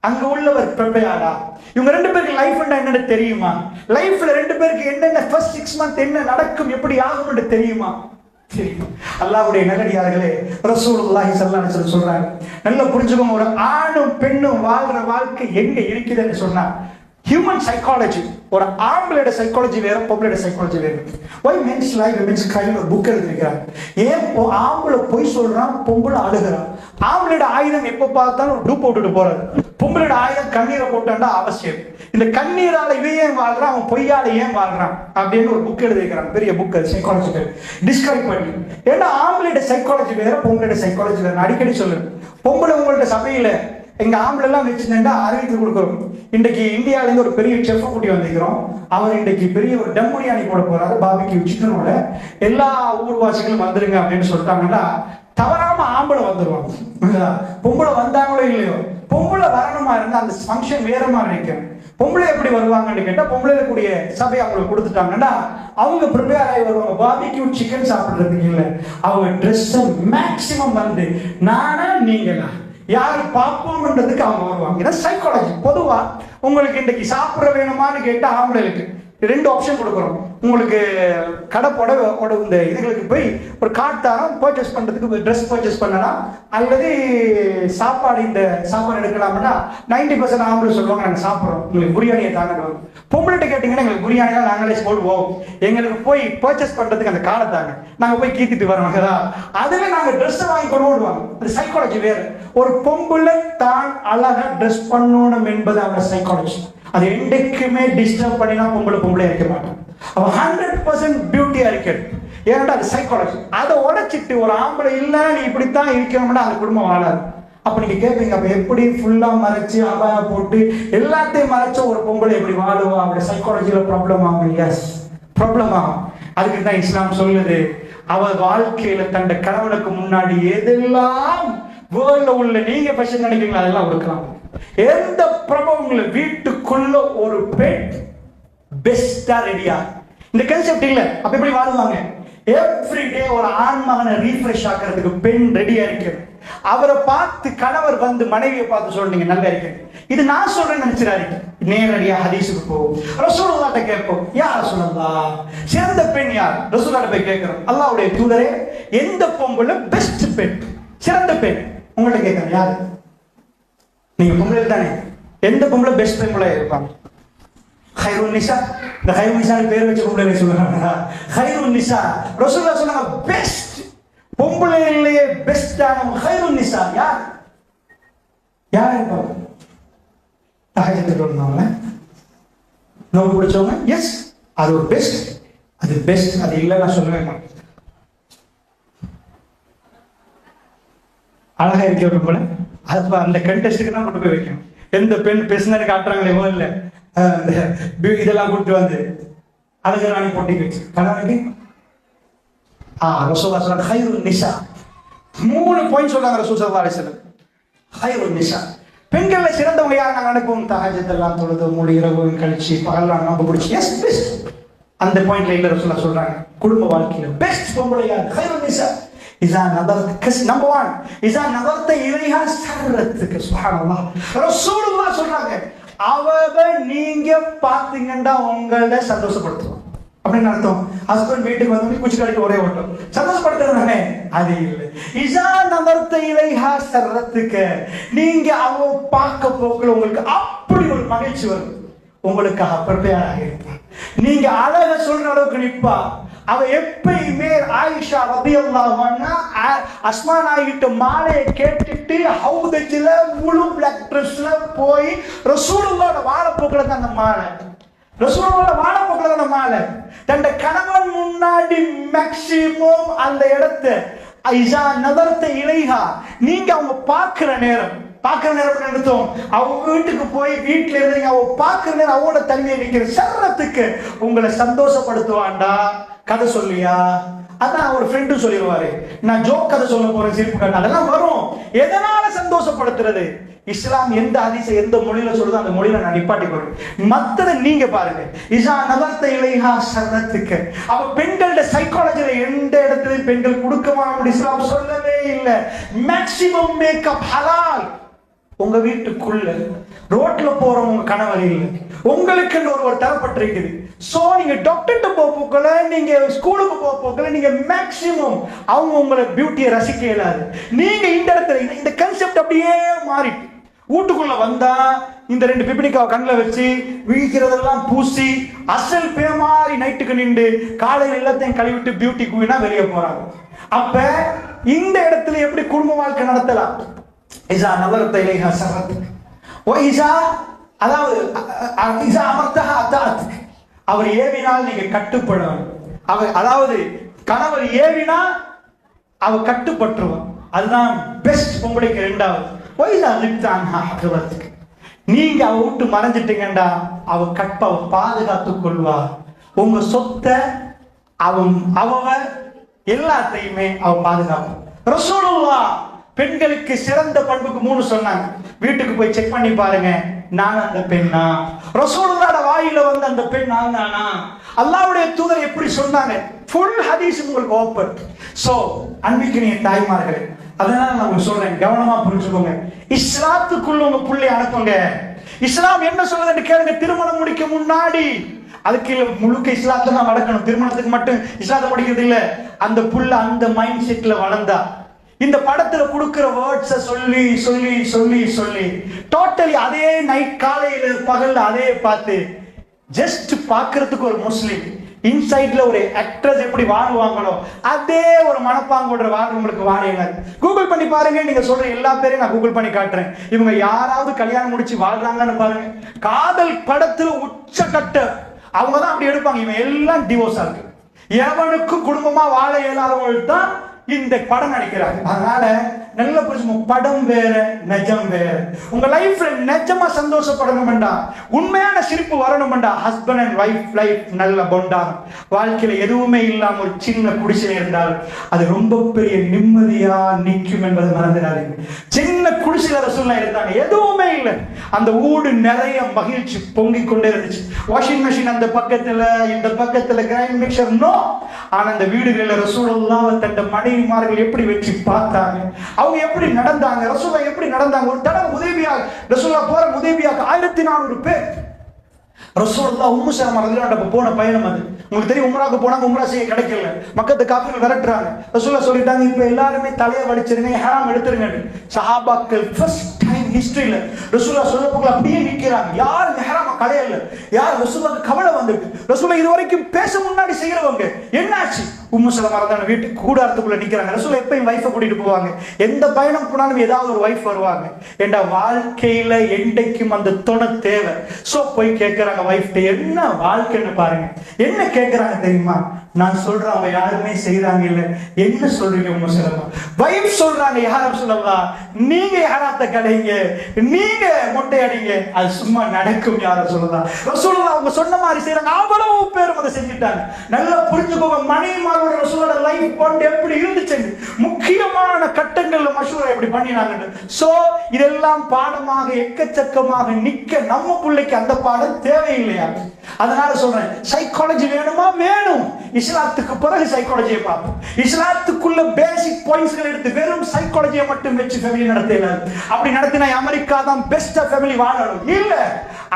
Speaker 1: அங்க உள்ளவர் ப்ரிப்பேர்டா? இவங்க ரெண்டு பேருக்கு லைஃப் என்னன்னு தெரியுமா? லைஃப்ல ரெண்டு பேருக்கு என்னென்ன ஃபர்ஸ்ட் 6 மந்த் என்ன நடக்கும், எப்படி ஆகும்னு தெரியுமா? தெரியும். அல்லாஹ்வுடைய நல்லடியார்களே, ரசூலுல்லாஹி ஸல்லல்லாஹு அலைஹி வஸல்லம் சொல்றாங்க, நல்லா புரிஞ்சுக்கோங்க, ஒரு ஆணும் பெண்ணும் வாழ்ற வாழ்க்கை எங்க இருக்குதுன்னு சொன்னா, ஹியூமன் சைக்காலஜி, ஒரு ஆம்பளோட சைக்காலஜி வேற, பொம்பளோட சைக்காலஜி வேற. Why men's life men's crime ஒரு புக் எழுதிருக்கிறாங்க. ஏன் ஆம்பளை பொய் சொல்றான், பொம்பளை அழுகிறான்? ஆம்பளோட ஆயுதம் எப்ப பார்த்தாலும் ஒரு டூப் போட்டுட்டு போறது, பொம்பளோட ஆயுதம் கண்ணீரை போட்டாண்டா அவசியம். இந்த கண்ணீரால இவன் ஏன் வாழ்றான், அவன் பொய்யால ஏன் வாழ்றான் அப்படின்னு ஒரு புக் எழுதிருக்கிறான், பெரிய புக், சைக்காலஜிக்கல் டிஸ்கிரைப் பண்ணி. ஏன்னா ஆம்பளோட சைக்காலஜி வேற, பொம்பளோட சைக்காலஜி வேற. அடிக்கடி சொல்லுங்க, பொம்பளை உங்கள்ட்ட சபையில எங்க ஆம்பளை எல்லாம் வச்சிருந்தா அறிவித்து கொடுக்குறோம். இன்றைக்கு இந்தியால இருந்து ஒரு பெரிய செஃப் கூட்டி வந்திருக்கிறோம். அவர் இன்றைக்கு பெரிய ஒரு டம் பிரியாணி போட போறாரு, பாபிக்கு சிக்கனோட. எல்லா ஊர்வாசிகளும் வந்துருங்க அப்படின்னு சொல்லிட்டாங்கன்னா தவறாம ஆம்பளை வந்துருவாங்க. பொம்பளை வந்தாங்களோ இல்லையோ, பொம்பளை வரணுமா இருந்தா அந்த ஃபங்க்ஷன் வேற மாதிரி நினைக்கும். பொம்பளை எப்படி வருவாங்கன்னு கேட்டா, பொம்பளை கூடிய சபை அவங்களுக்கு கொடுத்துட்டாங்கன்னா அவங்க ப்ரிப்பேர் ஆகி வருவாங்க. பாபிக்கு சிக்கன் சாப்பிடுறதுக்கு இல்லை, அவங்க ட்ரெஸ் மேக்சிமம் வந்து நானா நீங்களா யாரு பார்ப்போம்ன்றதுக்கு அவங்க வருவாங்க. இதான் சைக்காலஜி. பொதுவா உங்களுக்கு இன்னைக்கு சாப்பிட வேணுமான்னு கேட்டா ஆம்பளைக்கு 2 ஆப்ஷன் கொடுக்குறோம். உங்களுக்கு கடை புடவை இந்த இதுகளுக்கு போய் ஒரு கார்டு தரோம், பர்ச்சேஸ் பண்றதுக்கு ட்ரெஸ் பர்ச்சேஸ் பண்ணலாம், அல்லது சாப்பாடு இந்த சாப்பாடு எடுக்கலாம்னா 90% ஆம்பளை சொல்லுவாங்க நாங்கள் சாப்பிட்றோம், உங்களுக்கு பிரியாணியை தாங்க. பொம்பளைட்ட கேட்டீங்கன்னா எங்களுக்கு பிரியாணிலாம் நாங்களே போடுவோம், எங்களுக்கு போய் பர்ச்சேஸ் பண்றதுக்கு அந்த காலை தாங்க, நாங்கள் போய் கீத்திட்டு வரோம். அதுல நாங்கள் ட்ரெஸ்ஸை வாங்கி கொண்டு வருவாங்க. அது சைக்காலஜி வேறு. ஒரு பொம்பளை தான் அழகா ட்ரெஸ் பண்ணணும் என்பது அவங்க சைக்காலஜி. அது என்றைக்குமே டிஸ்டர்ப் பண்ணினா பொம்பளை இருக்க மாட்டான். அவன் 100% பியூட்டியா இருக்கிறது. ஏன்னா அது சைக்காலஜி. அதை உடைச்சிட்டு ஒரு ஆம்பளை இல்லை நீ இப்படித்தான் இருக்கணும்னா அந்த குடும்பம் வாழாது. அப்ப நீங்க கேட்பீங்க, அப்ப எப்படி ஃபுல்லா மறைச்சு அபாய போட்டு எல்லாத்தையும் மறைச்ச ஒரு பொம்பளை எப்படி வாழுவா? அப்படி சைக்காலஜியில ப்ராப்ளம் ஆகும். எஸ், ப்ராப்ளம் ஆகும். அதுக்கு தான் இஸ்லாம் சொல்லுது, அவள் வாழ்க்கையில தன் கணவனுக்கு முன்னாடி எதெல்லாம் வேர்ல்ட்ல உள்ள நீங்க ஃபேஷன் நினைக்கிறீங்களா அதெல்லாம் கொடுக்கலாம். எந்த பிரபவங்கள வீட்டுக்குள்ள ஒரு பெண் பெஸ்டா ரெடியா, இந்த கான்செப்ட் இல்ல. அப்ப எப்படி வாழுவாங்க? எவ்ரிடே ஒரு ஆண் மகனை ரீஃப்ரெஷ் ஆக்கிறதுக்கு பெண் ரெடியா இருக்கு. அவரை பார்த்து கணவர் வந்து மனைவியை பார்த்து சொல்றீங்க நல்லா இருக்கு. இது நான் சொல்றேன்னு நினைச்சிடாதீங்க. நேரடியா ஹதீஸுக்கு போவோம், ரசூலுல்லாஹ்ட்ட கேட்போம், யா ரசூலுல்லாஹ் சிறந்த பெண் யார்? ரசூலுல்லாஹ்ட்ட போய் கேட்கிறோம், அல்லாஹ்வுடைய தூதரே எந்த பொம்பளை பெஸ்ட் பெண், சிறந்த பெண்? உங்கள்ட்ட கேட்கிறேன், யாரு? நீங்க பொம்பளை தானே, எந்த பொம்பளை பெஸ்ட் பொம்பளை இருப்பாங்க? ஹைருன் நிசா. இந்த ஹைருன் நிசா பேர் வச்ச பொம்பளை சொல்றாங்க. ஹைருன் நிசா ரசூலுல்லாஹ் சொன்னாங்க பெஸ்ட் பொம்பளையிலேயே பெஸ்டான ஹைருன் நிசா யார்? யார் இருப்பாங்க? தஹஜ்ஜுத் தொழுறவங்க, நோன்பு பிடிச்சவங்க. எஸ், அது ஒரு பெஸ்ட். அது பெஸ்ட், அது இல்லை நான் சொல்லவே மாட்டேன். அழகா இருக்க போல அது அந்த கண்டெஸ்ட்டுக்கு தான் கொண்டு போய் வைக்கணும். எந்த பெண் பேசினு காட்டுறாங்களே இல்லை இதெல்லாம் கூட்டு வந்து அழகு ராணி போட்டி வச்சு கணவனுக்கு ரசூலுல்லாஹ் சொல்றாங்க ஹைருன் நிசா. 3 பாயிண்ட் சொல்றாங்க ரசூல் ஸல்லல்லாஹு அலைஹி வஸல்லம். ஹைருன் நிசா, பெண்கள்ல சிறந்தவங்க யார்? நாங்கள் அனுப்புவோம் தஹஜ்ஜுத் எல்லாம் தொழுது மூணு இரவு கழிச்சு பகல்லாம் நோன்பு பிடிச்சி. Yes, best. அந்த பாயிண்ட்ல இல்ல ரசூலுல்லாஹ் சொல்றாங்க குடும்ப வாழ்க்கையில பெஸ்ட் பொம்பளை யார்? ஹைருன் நிசா. إذا نظرت نمبر 1 إذا نظرت إليها سرتك. சுப்ஹானல்லாஹ். ரசூலுல்லாஹ் சொல்றாங்க அவளை நீங்க பாத்தீங்கன்னா உங்களை சந்தோஷப்படுத்துவோம். அப்படின்னு அர்த்தம். ஹஸ்பண்ட் வீட்டுக்கு வந்து குச்சி கடைக்கு ஒரே ஓட்டம் சந்தோஷப்படுத்துறானே, அது இல்லை. இஸா நظرت إليها سرتك, நீங்க அவ பார்க்க போக்குல உங்களுக்கு அப்படி ஒரு மகிழ்ச்சி வரும், உங்களுக்காக ப்ரிப்பேர் ஆகியிருப்பான். நீங்க அழக சொல்ற அளவுக்கு நிப்பா. அவ எப்பயுமே ஆயிஷா ரலியல்லாஹு அன்ஹா அஸ்மா நாயிட்ட மாலையை கேட்டுட்டு ஹவுதஜ்ல முழு பிளாக் ட்ரெஸ்ல போய் ரசூலுல்லாஹ்வோட வாழைப்போக்குல தான் அந்த மாலை, ரசூலுல்லாஹ்வோட வாழைப்போக்குல தான் அந்த மாலை. தன் கணவன் முன்னாடி மேக்ஸிமம் அந்த இடத்தை ஐஸா நதர்த்த இலைஹா, நீங்க அவங்க பார்க்கிற நேரம் நிறுத்தம் அவங்க வீட்டுக்கு போய் வீட்டுல இருந்து அவ பார்க்கிற நேரம் அவங்களோட தனிமையை நிக்கிற சர்றத்துக்கு உங்களை சந்தோஷப்படுத்துவான்டா. கதை சொல்லியா? அதான் ஒரு ஃப்ரெண்டு சொல்லிடுவாரு, நான் ஜோக் கதை சொல்ல போறேன் சிரிப்பு கதை, அதெல்லாம் வரும். எதனால சந்தோஷப்படுத்துறது? இஸ்லாம் எந்த ஹதீஸை எந்த மொழியில சொல்லுதோ அந்த மொழியில நான் நிப்பாட்டி கொடுறேன். மத்தத நீங்க பாருங்க. இஸா நதர்த இலைஹா சர்ரத்துக்க. அப்ப பெண்களோட சைக்காலஜில எந்த இடத்துலயும் பெண்கள் கொடுக்கமான இஸ்லாம் சொல்லவே இல்லை. மேக்ஸிமம் மேக்கப் ஹலால். உங்க வீட்டுக்குள்ள ரோட்ல போறவங்க கணவர் இல்லை, உங்களுக்கு ஒருவர் தரப்பட்டிருக்குது. சோ நீங்க டாக்டர்கிட்ட போகல, நீங்க ஸ்கூலுக்கு போகல, நீங்க மேக்ஸிமம் அவங்க உங்களை பியூட்டியை ரசிக்க இயலாது. நீங்க இந்த இடத்துல இந்த கன்செப்ட் அப்படியே மாறிட்டு வீட்டுக்குள்ள வந்தா இந்த 2 பிபினிக்காவை கண்ணில் வச்சு விழிக்கிறதெல்லாம் பூசி அசல் பேமாரி நைட்டுக்கு நின்று காலையில் எல்லாத்தையும் கழுவிட்டு பியூட்டி குயினா வெளியே போறாங்க. அப்ப இந்த இடத்துல எப்படி குடும்ப வாழ்க்கை நடத்தலாம்? இஸா நதர்த இலைஹா சர்ரத்துக் வ இஸா, அதாவது இஸா அமர்தஹா அதாஅத்க். அவர் ஏவினால் நீங்க கட்டுப்படணும். அதாவது கணவர் ஏவினா அவ கட்டுப்பட்டுருவான். அதுதான் பெஸ்ட் பொம்பளைக்கு. ரெண்டாவது வ இஸா லிப்த அன்ஹா ஹஃபதத்க். நீங்க அவ விட்டு மறைஞ்சிட்டீங்கடா அவ கற்ப பாதுகாத்துக் கொள்வா. உங்க சொத்தை அவ எல்லாத்தையுமே அவ பாதுகாப்பு. ரசூலுல்லாஹ் பெண்களுக்கு சிறந்த பண்புக்கு 3 சொன்னாங்க. வீட்டுக்கு போய் செக் பண்ணி பாருங்க, நான் அந்த பெண்ணா? ரசூலுல்லாஹ்வோட வாயில வந்து அந்த பெண் நான் தானா? அல்லாஹ்வுடைய தூதர் எப்படி சொன்னாங்க? ஃபுல் ஹதீஸ் உங்களுக்கு ஓபன். சோ அன்பிற்குரிய தாய்மார்களே, அதனால நான் சொல்றேன், கவனமா புரிஞ்சுக்கோங்க. இஸ்லாத்துக்குள்ள உங்க புள்ளை அனுப்புங்க. இஸ்லாம் என்ன சொல்லுதுன்னு கேளுங்க. திருமணம் முடிக்க முன்னாடி அதுக்கு முழுக்க இஸ்லாத்தை தான் வளர்க்கணும். திருமணத்துக்கு மட்டும் இஸ்லாத்தை படிக்கிறது இல்ல. அந்த புள்ள அந்த மைண்ட் செட்ல வளர்ந்தா இந்த படத்துல கொடுக்கிற வேர்ட்ஸை சொல்லி சொல்லி சொல்லி சொல்லி டோட்டலி அதே நைட் காலையில பகல்ல அதே பார்த்து ஜஸ்ட் பாக்குறதுக்கு ஒரு முஸ்லிம் இன்சைட்ல ஒரு ஆக்ட்ரஸ் எப்படி வாழ்வாங்களோ அதே ஒரு மனப்பாங்கோட வாழ்றவங்களுக்கு வாழையில கூகுள் பண்ணி பாருங்க. நீங்க சொல்ற எல்லா பேரையும் நான் கூகுள் பண்ணி காட்டுறேன். இவங்க யாராவது கல்யாணம் முடிச்சு வாழ்றாங்கன்னு பாருங்க. காதல் படத்துல உச்சக்கட்ட அவங்க தான் அப்படி எடுப்பாங்க. இவன் எல்லாம் டிவோர்ஸா இருக்கு. எவனுக்கும் குடும்பமா வாழ இயலாதவர்கள் தான் இந்த படம் நடிக்கிறாங்க. அதனால நல்ல புரிஞ்சுங்க, படம் வேற நிஜம் வேற. உங்க லைஃப்ல நிஜமா சந்தோஷப்படணும் வேண்டாம், உண்மையான சிரிப்பு வரணும் வேண்டாம், ஹஸ்பண்ட் அண்ட் வைஃப் லைஃப் நல்ல பொண்டாகும். வாழ்க்கையில எதுவுமே இல்லாம ஒரு சின்ன குடிசை இருந்தால் அது ரொம்ப பெரிய நிம்மதியா நிற்கும் என்பதை மறந்துடாதீங்க. சின்ன குடிசையில ரசூலுல்லாஹ் இருந்தாங்க, எதுவுமே இல்லை, அந்த ஊடு நிறைய மகிழ்ச்சி பொங்கிக் கொண்டே இருந்துச்சு. வாஷிங் மெஷின் அந்த பக்கத்துல, இந்த பக்கத்துல கிரைண்ட் மிக்சர் நோ. ஆனா அந்த வீடுகளில் ரசூலுல்லாஹ் தன்னுடைய மனைவிமார்கள் எப்படி வச்சு பார்த்தாங்க, அவங்க எப்படி நடந்தாங்க, ரசூலுல்லாஹ் எப்படி நடந்தாங்க. ஒரு தடவை உதவியா ரசூலுல்லாஹ் போற உதவியாக 1400 பேர். ரசூலுல்லாஹ் உம்மு சலமா ரலியல்லாஹு அன்ஹா போன பயணம் அது. உங்களுக்கு தெரியும், உம்ராக்கு போனாங்க, உம்ரா செய்ய கிடைக்கல, மக்கத்து காஃபிர்கள் விரட்டுறாங்க. ரசூலுல்லாஹ் சொல்லிட்டாங்க, இப்ப எல்லாருமே தலையை வலிச்சிருங்க, ஹராம் எடுத்துருங்க. சஹாபாக்கள் ஃபர்ஸ்ட் டைம் ஹிஸ்டரியில ரசூலுல்லாஹ் சொல்லப்போல அப்படியே நிக்கிறாங்க. யார் ஹராம கலையல, யார் ரசூலுல்லாஹ்க்கு கவலை வந்துட்டு. ரசூலுல்லாஹ் இதுவரைக்கும் பேச முன்னாடி செய்யறவங்க என்னாச்சு? உம்மு சலமா ரலியல்லாஹு வீட்டுக்கு கூடாரத்துக்குள்ள நிக்கிறாங்க. ரசூலுல்லாஹ் எப்பயும் வைஃபை கூட்டிட்டு போவாங்க. எந்த பயணம் போனாலும் ஏதாவது ஒரு வைஃப் வருவாங்க. ஏண்டா வாழ்க்கையில என்றைக்கும் அந்த துணை தேவை. சோ போய் கேட்கிறாங்க வைஃப்ட, என்ன வாழ்க்கைன்னு பாருங்க. என்ன கேட்கிறாங்க தெரியுமா? நான் சொல்றேன், அவங்க யாருமே செய்யறாங்க இல்ல, என்ன சொல்றீங்க உம்மு சலமா? வைஃப் சொல்றாங்க, யா ரசூலல்லாஹ் நீங்க ஹராத்த கலைங்க, நீங்க மொட்டை அடிங்க, அது சும்மா நடக்கும் யா ரசூலல்லாஹ். ரசூலுல்லாஹ் அவங்க சொன்ன மாதிரி செய்யறாங்க. அவ்வளவு பேரும் அதை செஞ்சுட்டாங்க. நல்லா புரிஞ்சுக்கோங்க, மனைவிமாரோட ரசூலுல்லாஹ் லைஃப் பாண்ட் எப்படி இருந்துச்சு, முக்கியமான கட்டங்கள்ல மஷூரா எப்படி பண்ணினாங்க. சோ இதெல்லாம் பாடமாக எக்கச்சக்கமாக நிக்க நம்ம பிள்ளைக்கு அந்த பாடம் தேவையில்லையா? அதனால சொல்றேன், சைக்காலஜி வேணுமா? வேணும். இஸ்லாத்துக்கு பிறகு சைக்காலஜியை பார்ப்போம். இஸ்லாத்துக்குள்ள பேசிக் பாயிண்ட்ஸ்கள் எடுத்து வெறும் சைக்காலஜியை மட்டும் வச்சு ஃபேமிலி நடத்தல. அப்படி நடத்தினா அமெரிக்கா தான் பெஸ்டா ஃபேமிலி வாழணும் இல்ல.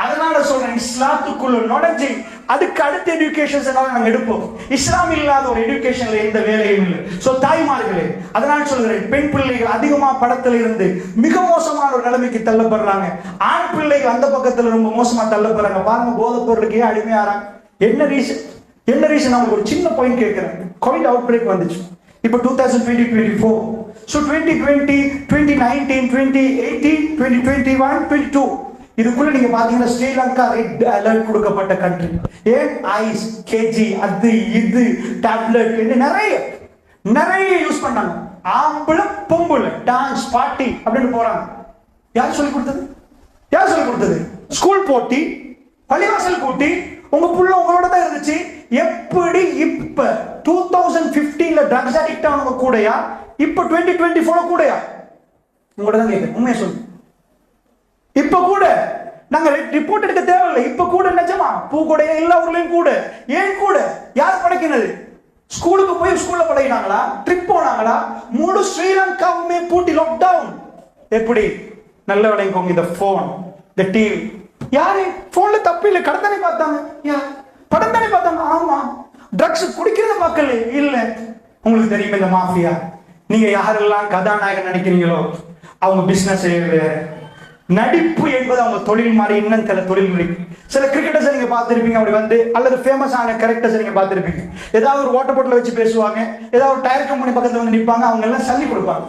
Speaker 1: அதனால சொல்றேன், இஸ்லாத்துக்குள்ள நுழைஞ்சு அதுக்கு அடுத்த எஜுகேஷன்ஸ் நாங்க எடுப்போம். இஸ்லாம் இல்லாத ஒரு எஜுகேஷன்ல எந்த வேலையும் இல்லை. சோ தாய்மார்களே, அதனால சொல்கிறேன், பெண் பிள்ளைகள் அதிகமா படத்துல இருந்து மிக மோசமான ஒரு நிலைமைக்கு தள்ளப்படுறாங்க. ஆண் பிள்ளைகள் அந்த பக்கத்துல ரொம்ப மோசமா தள்ளப்படுறாங்க. பாருங்க, போதைப் பொருளுக்கே அடிமையாறாங்க. என்ன ரீசன்? என்ன ரீசன்? நான் ஒரு சின்ன பாயிண்ட் கேட்கிறேன். கோவிட் அவுட் பிரேக் வந்துச்சு. இப்போ 2020-24. ஸோ 2020, 2019, 2018, 2021, 22 இதுக்குள்ள நீங்க பாத்தீங்கன்னா ஸ்ரீலங்கா ரெட் அலர்ட் கொடுக்கப்பட்ட கண்ட்ரி. ஏன்? ஐஸ், கேஜி, அது இது டேப்லெட் நிறைய யூஸ் பண்ணாங்க. ஆம்பளை பொம்பளை டான்ஸ் பார்ட்டி அப்படின்னு போறாங்க. யார் சொல்லி கொடுத்தது? யார் சொல்லி கொடுத்தது? ஸ்கூல் போட்டி, பள்ளிவாசல் கூட்டி, உங்க புள்ள உங்களோட தான் இருந்துச்சு. எப்படி இப்ப 2015ல ட்ரக்ஸ் அடிக்ட் ஆனவங்க கூடயா, இப்ப 2024 கூடயா? உங்களோட தான் கேட்குறேன், உண்மையை சொல்லு. இப்ப கூட நாங்க ரிப்போர்ட் எடுக்க தேவையில்லை. இப்ப கூட நிஜமா பூக்கூட எல்லா ஊர்லயும் கூட. ஏன் கூட? யார் படைக்கிறது? ஸ்கூலுக்கு போய் ஸ்கூல்ல படையினாங்களா? ட்ரிப் போனாங்களா? முழு ஸ்ரீலங்காவுமே பூட்டி லாக்டவுன். எப்படி? நல்ல விளைங்கோங்க. இந்த போன், இந்த டிவி, யாரு போன்ல தப்பு இல்லை. கடன் தானே பார்த்தாங்க, படம் தானே பார்த்தாங்க. ஆமா, ட்ரக்ஸ் குடிக்கிறத பார்க்கல இல்ல. உங்களுக்கு தெரியும் இந்த மாஃபியா, நீங்க யாரெல்லாம் கதாநாயகன் நினைக்கிறீங்களோ அவங்க பிசினஸ் நடிப்பு என்பது அவங்க தொழில் மாதிரி. இன்னும் சில தொழில் முறை, சில கிரிக்கெட்டர்ஸ் நீங்க பார்த்திருப்பீங்க அப்படி வந்து, அல்லது ஃபேமஸ் ஆன கேரக்டர்ஸ் நீங்க பார்த்திருப்பீங்க. ஏதாவது ஒரு வாட்டர் பாட்டில் வச்சு பேசுவாங்க, ஏதாவது ஒரு டயர் கம்பெனி பக்கத்துல வந்து நிற்பாங்க, அவங்க எல்லாம் சல்லி கொடுப்பாங்க.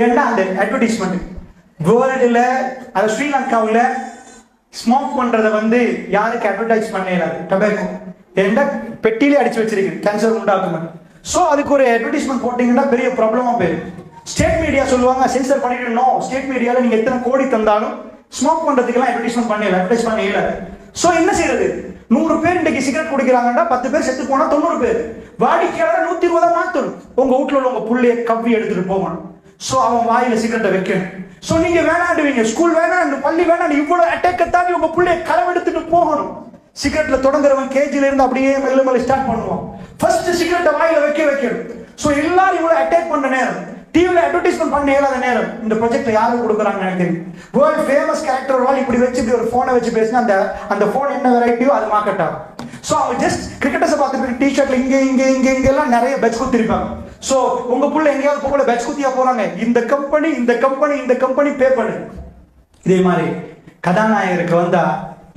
Speaker 1: ஏன்னா அந்த அட்வர்டைஸ்மெண்ட். வேர்ல்டுல, அது ஸ்ரீலங்காவில் ஸ்மோக் பண்றத வந்து யாருக்கு அட்வர்டைஸ் பண்ணலாது? டொபாக்கோ ஏன்னா பெட்டியிலே அடிச்சு வச்சிருக்கு, கேன்சர் உண்டாக்கும். சோ அதுக்கு ஒரு அட்வர்டைஸ்மெண்ட் போட்டீங்கன்னா பெரிய ப்ராப்ளமா போயிடும். ஸ்டேட் மீடியா சொல்லுவாங்க சென்சர் பண்ணிடணும். ஸ்டேட் மீடியால நீங்க எத்தனை கோடி தந்தாலும் ஸ்மோக் பண்றதுக்கெல்லாம் அட்வர்டைஸ்மெண்ட் பண்ணல, அட்வர்டைஸ் பண்ணல. சோ என்ன செய்யறது? 100 பேர் இன்னைக்கு சிகரெட் குடிக்கிறாங்கன்னா 10 பேர் செத்து போனா 90 பேர். வாடிக்கையாளர் 120 மாத்தணும். உங்க வீட்டுல உள்ள உங்க புள்ளைய கவ்வி எடுத்துட்டு போகணும். சோ அவன் வாயில சிகரெட்டை வைக்கணும். சோ நீங்க வேணாண்டுவீங்க, ஸ்கூல் வேணாம், பள்ளி வேணாம், இவ்வளவு அட்டாக்க தாண்டி உங்க புள்ளைய களவெடுத்துட்டு போகணும். சிகரெட்ல தொடங்குறவன் கேஜில இருந்து அப்படியே மெல்ல மெல்ல ஸ்டார்ட் பண்ணுவான். ஃபர்ஸ்ட் சிகரெட்டை வாயில வைக்கணும். சோ எல்லாரும் இவ்வளவு அட்டாக் பண்ண நேரம், டிவில அட்வர்டைஸ்மெண்ட் பண்ண இயலாத நேரம், இந்த ப்ராஜெக்ட்ல யாரும் கொடுக்குறாங்க நினைக்கிறீங்க? வேர்ல்ட் ஃபேமஸ் கேரக்டர் வால் இப்படி வச்சு இப்படி ஒரு போனை வச்சு பேசினா அந்த போன் என்ன வெரைட்டியோ அது மார்க்கெட் ஆகும். சோ அவங்க ஜஸ்ட் கிரிக்கெட்டர்ஸ் பார்த்துட்டு டிஷர்ட்ல இங்க எல்லாம் நிறைய பெட்ஸ் குத்திருப்பாங்க. சோ உங்க புள்ள எங்கேயாவது போகல பெட்ஸ் குத்தியா போறாங்க, இந்த கம்பெனி பே பண்ணு. இதே மாதிரி கதாநாயகருக்கு வந்தா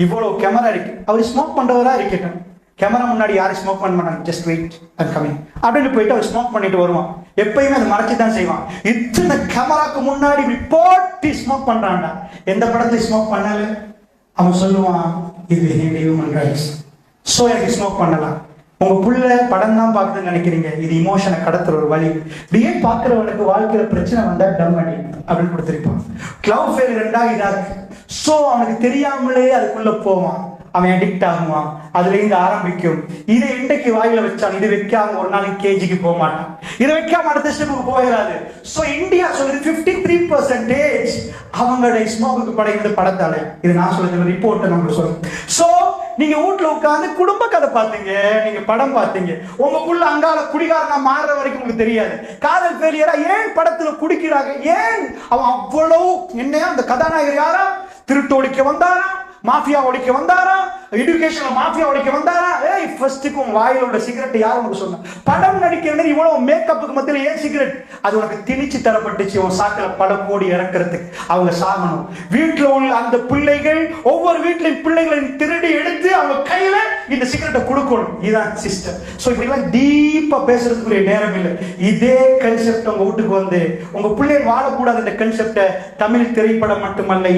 Speaker 1: இவ்வளவு கேமரா இருக்கு, அவர் ஸ்மோக் பண்றவரா இருக்கட்டும், கேமரா முன்னாடி யாரும் ஸ்மோக் பண்ண மாட்டாங்க. ஜஸ்ட் வெயிட் அண்ட் கமிங் அப்படின்னு போயிட்டு அவர் ஸ்மோக் பண்ணிட்டு வருவான். எப்பயுமே அதை மறைச்சு தான் செய்வான். இத்தனை கேமராக்கு முன்னாடி போட்டி ஸ்மோக் பண்றான்டா. எந்த படத்துல ஸ்மோக் பண்ணல அவன் சொல்லுவான், இது ஹியூமன் ரைட்ஸ். சோ எனக்கு ஸ்மோக் பண்ணலாம். உங்க புள்ள படம் தான் பார்க்குதுன்னு நினைக்கிறீங்க, இது இமோஷனை கடத்துற ஒரு வழி. இப்படியே பார்க்கிறவனுக்கு வாழ்க்கையில பிரச்சனை வந்தா டம் அடி அப்படின்னு கொடுத்துருப்பான். Glove fail இதாக்கு. சோ அவனுக்கு தெரியாமலே அதுக்குள்ள போவான், அவன் அடிக்ட் ஆகுவான், அதுல இருந்து ஆரம்பிக்கும். இதை இன்றைக்கு வாயில வச்சான், இது வைக்காம ஒரு நாளைக்கு கேஜிக்கு போக மாட்டான், இதை வைக்காம அடுத்த ஸ்டெப்புக்கு போயிடாது. சோ இந்தியா சொல்லுது 53% அவங்களுடைய ஸ்மோக்கு படைகிறது படத்தால. இது நான் சொல்றது ரிப்போர்ட் நம்ம சொல்றோம். சோ நீங்க வீட்டுல உட்கார்ந்து குடும்ப கதை பார்த்தீங்க, நீங்க படம் பார்த்தீங்க, உங்க புள்ள அங்கால குடிகாரனா மாறுற வரைக்கும் உங்களுக்கு தெரியாது. காதல் ஃபெயிலியரா ஏன் படத்துல குடிக்கிறாங்க? ஏன் அவன் அவ்வளவு என்னையா அந்த கதாநாயகர் யாரா? திருட்டு ஒழிக்க வந்தாரா, மாஃபியா ஒழிக்க வந்தாரா, எஜுகேஷன்ல மாஃபியா ஒழிக்க வந்தாரா? ஏய் ஃபர்ஸ்ட்டுக்கு உன் வாயில உள்ள சிகரெட் யாரும் உனக்கு சொன்னா? படம் நடிக்கிறது இவ்வளவு மேக்கப்புக்கு மத்தியில ஏன் சிகரெட்? அது உனக்கு திணிச்சு தரப்பட்டுச்சு. உன் சாக்கில படம் கோடி இறக்கிறதுக்கு அவங்க சாகணும். வீட்டுல உள்ள அந்த பிள்ளைகள், ஒவ்வொரு வீட்லயும் பிள்ளைகளை திருடி எடுத்து அவங்க கையில இந்த சிகரெட்டை கொடுக்கணும். இதுதான் சிஸ்டம். சோ இப்படி எல்லாம் டீப்பா பேசுறதுக்குரிய நேரம் இல்லை. இதே கன்செப்ட் உங்க வீட்டுக்கு வந்து உங்க பிள்ளைகள் வாழக்கூடாது. இந்த கன்செப்டை தமிழ் திரைப்படம் மட்டுமல்ல,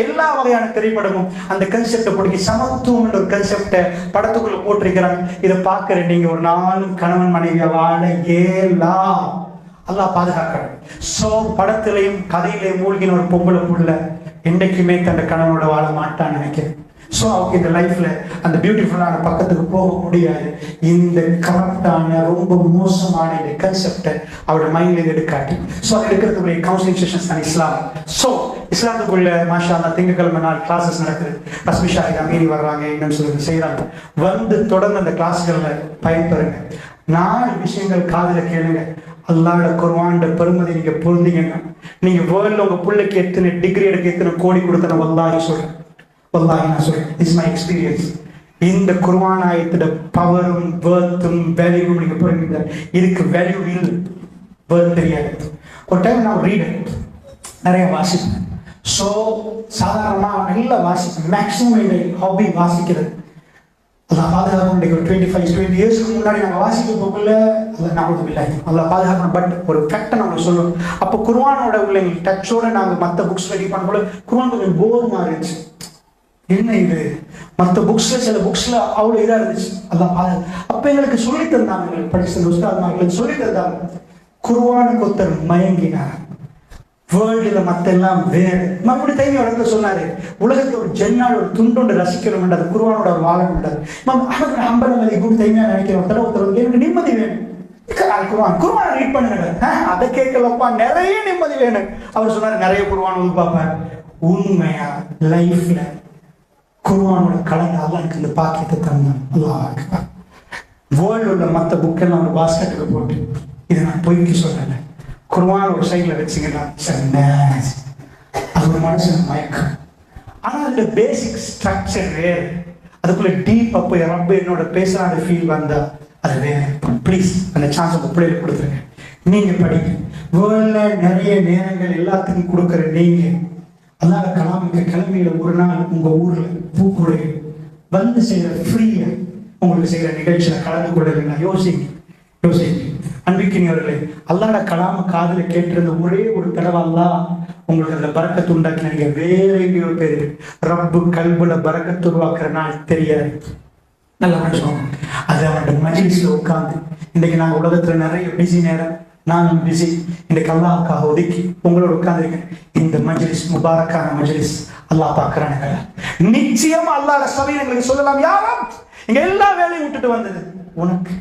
Speaker 1: எல்லா வகையான திரைப்படமும் அந்த கன்செப்டை போட்டு சமத்துவம் என்ற ஒரு கன்செப்டை படத்துக்குள்ள போட்டிருக்கிறாங்க. இதை பார்க்கிற நீங்க ஒரு நாளும் கணவன் மனைவியா வாழ ஏலா. அல்லாஹ் பாதுகாக்கணும். சோ படத்திலையும் கதையிலையும் மூழ்கின ஒரு பொம்பளை புள்ள என்றைக்குமே தன் கணவனோட வாழ மாட்டான்னு நினைக்கிறேன். சோ அவங்க இந்த லைஃப்ல அந்த பியூட்டிஃபுல்லான பக்கத்துக்கு போக முடியாது. இந்த கரெக்டான ரொம்ப மோசமான இந்த கன்செப்டை அவரோட மைண்ட்ல எடுக்காட்டி, சோ அது எடுக்கிறதுக்குரிய கவுன்சிலிங் செஷன்ஸ் தான் இஸ்லாம். சோ இஸ்லாத்துக்குள்ள மாஷா அல்லாஹ் திங்கட்கிழமை நாள் கிளாஸஸ் நடக்குது. ரஸ்மி ஷாஹித் அமீனி வர்றாங்க, என்னன்னு சொல்லி செய்யறாங்க. வந்து தொடர்ந்து அந்த கிளாஸ்கள்ல பயன்பெறுங்க. 4 விஷயங்கள் காதுல கேளுங்க. அல்லாஹ்வோட குர்ஆனோட பெருமதி நீங்க புரிந்தீங்கன்னா, நீங்க வேர்ல்ட்ல உங்க பிள்ளைக்கு எத்தனை டிகிரி எடுக்க எத்தனை கோடி கொடுத்தன வல்லாஹி சொல்றேன். வல்லாஹி நான் சொல்றேன், இட்ஸ் மை எக்ஸ்பீரியன்ஸ். இந்த குர்ஆன் ஆயத்தோட பவரும் வேர்த்தும் வேல்யூவும் நீங்க புரிஞ்சுங்க. இதுக்கு வேல்யூ இல்லை, வேர்த் தெரியாது. ஒரு டைம் நான் ரீடர் நிறைய வாசிப்பேன். ஸோ சாதாரணமாக நல்லா வாசிப்பேன். மேக்ஸிமம் என்னுடைய ஹாபி வாசிக்கிறது. அதான் பாதுகாப்பு. ஒரு 25-20 இயர்ஸ்க்கு முன்னாடி நாங்கள் வாசிக்க போகல, அதை ஞாபகம் இல்லை. அதில் பாதுகாக்கணும். பட் ஒரு ஃபேக்டை நம்மளுக்கு சொல்லணும். அப்போ குர்ஆனோட உள்ள டச்சோட நாங்கள் மற்ற புக்ஸ் ரெடி பண்ணும்போது குர்ஆன் கொஞ்சம் போர்மா இருந்துச்சு. என்ன இது மற்ற புக்ஸ்ல, சில புக்ஸ்ல அவ்வளவு இதா இருந்துச்சு. அதான் அப்ப எங்களுக்கு சொல்லி தந்தாங்க, எங்களுக்கு படிச்ச உஸ்தாத்மார்களுக்கு சொல்லி தந்தாங்க. குர்ஆனுக்கு ஒருத்தர் மயங்கினார். வேர்ல்டுல மத்த எல்லாம் வேறு. மறுபடி தைமிய இடத்துல சொன்னாரு, உலகத்துல ஒரு ஜென்னால ஒரு துண்டொண்டு ரசிக்கணும் என்றது குர்ஆனோட ஒரு வாழம் என்றது. அஹ்மத் பின் ஹம்பல் அலி குட் தைமியா நினைக்கிற ஒருத்தர் எனக்கு நிம்மதி வேணும். குர்ஆன் ரீட் பண்ணுங்க. அதை கேட்கலப்பா, நிறைய நிம்மதி வேணும். அவர் சொன்னார் நிறைய குர்ஆன் வந்து பார்ப்பேன். உண்மையா லைஃப்ல குர்ஆனோட கலந்து அல்லாஹ் எனக்கு இந்த பாக்கியத்தை தந்தான். அல்லாஹ் அக்பர். வேர்ல்டு உள்ள மற்ற புக்கெல்லாம் ஒரு பாஸ்கெட்டுக்கு போட்டு, இதை நான் பொய்க்கு சொல்லலை, குர்ஆன் ஒரு சைட்ல வச்சுங்கன்னா அது ஒரு மனுஷன் மயக்கம். ஆனால் அந்த பேசிக் ஸ்ட்ரக்சர் வேறு. அதுக்குள்ள டீப்பா போய் ரொம்ப என்னோட பேசுறாங்க ஃபீல் வந்தா அது வேறு. ப்ளீஸ் அந்த சான்ஸ் உங்க பிள்ளைகளுக்கு கொடுத்துருங்க. நீங்க படிங்க. வேர்ல்ட்ல நிறைய நேரங்கள் எல்லாத்துக்கும் கொடுக்குற நீங்க அல்லாஹ் கலாமுக்கு கிளம்பியில ஒரு நாள் உங்க ஊர்ல பூக்குடைய வந்து செய்யற ஃப்ரீயா உங்களுக்கு செய்யற நிகழ்ச்சியில கலந்து கொள்ளுங்க. யோசிங்க. அன்பிக்கினியவர்களே, அல்லாஹ் கலாம காதுல கேட்டிருந்த ஒரே ஒரு தடவை அல்லாஹ் உங்களுக்கு அந்த பரக்கத்து உண்டாக்கினீங்க. வேற எங்கேயோ பேரு ரப்பு கல்புல பரக்கத்து உருவாக்குற நாள் தெரியாது. நல்லா நினைச்சோம். அது அவனோட மஜ்லிஸ்ல உட்கார்ந்து, இன்னைக்கு நான் உலகத்துல நிறைய பிஸி நேரம், நானும் பிஸி, இன்னைக்கு அல்லாஹ்க்காக ஒதுக்கி உங்களோட உட்கார்ந்துருக்கேன். இந்த மஜ்லிஸ் முபாரக்கான மஜ்லிஸ் அல்லாஹ் பார்க்கிறானுங்க. நிச்சயமா அல்லாஹ் சபை எங்களுக்கு சொல்லலாம், யாரும் இங்க எல்லா வேலையும் விட்டுட்டு வந்தது உனக்கு,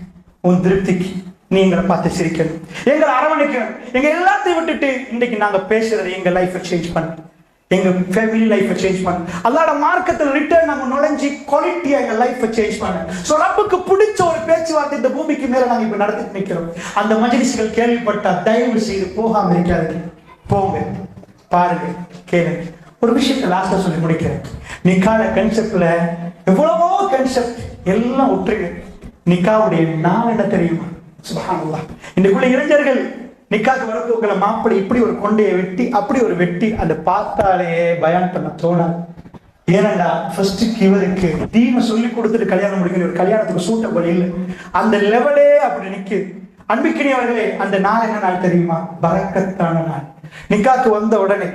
Speaker 1: உன் திருப்திக்கு. நீ எங்களை பார்த்து சிரிக்கணும், எங்களை அரவணைக்கணும். எங்க எல்லாத்தையும் விட்டுட்டு இன்னைக்கு நாங்க பேசுறது எங்க லைஃபை சேஞ்ச் பண்ண, எங்க ஃபேமிலி லைஃபை சேஞ்ச் பண்ண, அல்லாஹ்வோட மார்க்கத்தில் ரிட்டர்ன் நம்ம நுழைஞ்சி குவாலிட்டியா எங்க லைஃபை சேஞ்ச் பண்ண. சோ ரப்புக்கு பிடிச்ச ஒரு பேச்சுவார்த்தை இந்த பூமிக்கு மேல நாங்க இப்ப நடத்திட்டு நிக்கிறோம். அந்த மஜ்லிஸ்கள் கேள்விப்பட்டா தயவு செய்து போகாம இருக்காது. போங்க, பாருங்க, கேளுங்க. ஒரு விஷயத்தை லாஸ்டா சொல்லி முடிக்கிறேன். நிக்கால கன்செப்ட்ல எவ்வளவோ கன்செப்ட் எல்லாம் ஒற்றுங்க. நிக்காவுடைய நாள் என்ன தெரியுமா? சுப்ஹானல்லாஹ். இன்னைக்குள்ள இளைஞர்கள் நிக்காக்கு வரப்போக்கிற மாப்பிள்ளை இப்படி ஒரு கொண்டையை வெட்டி அப்படி ஒரு வெட்டி அந்த பார்த்தாலே பயான் பண்ண தோணாது. ஏனண்டா ஃபர்ஸ்ட் இவருக்கு தீமை சொல்லி கொடுத்துட்டு கல்யாணம் முடிக்கிற ஒரு கல்யாணத்துக்கு சூட்டபடி இல்லை. அந்த லெவலே அப்படி நிக்குது. அன்பிக்கினியவர்களே, அந்த நாள் என்ன நாள் தெரியுமா? பரக்கத்தான நாள். நிக்காக்கு வந்த உடனே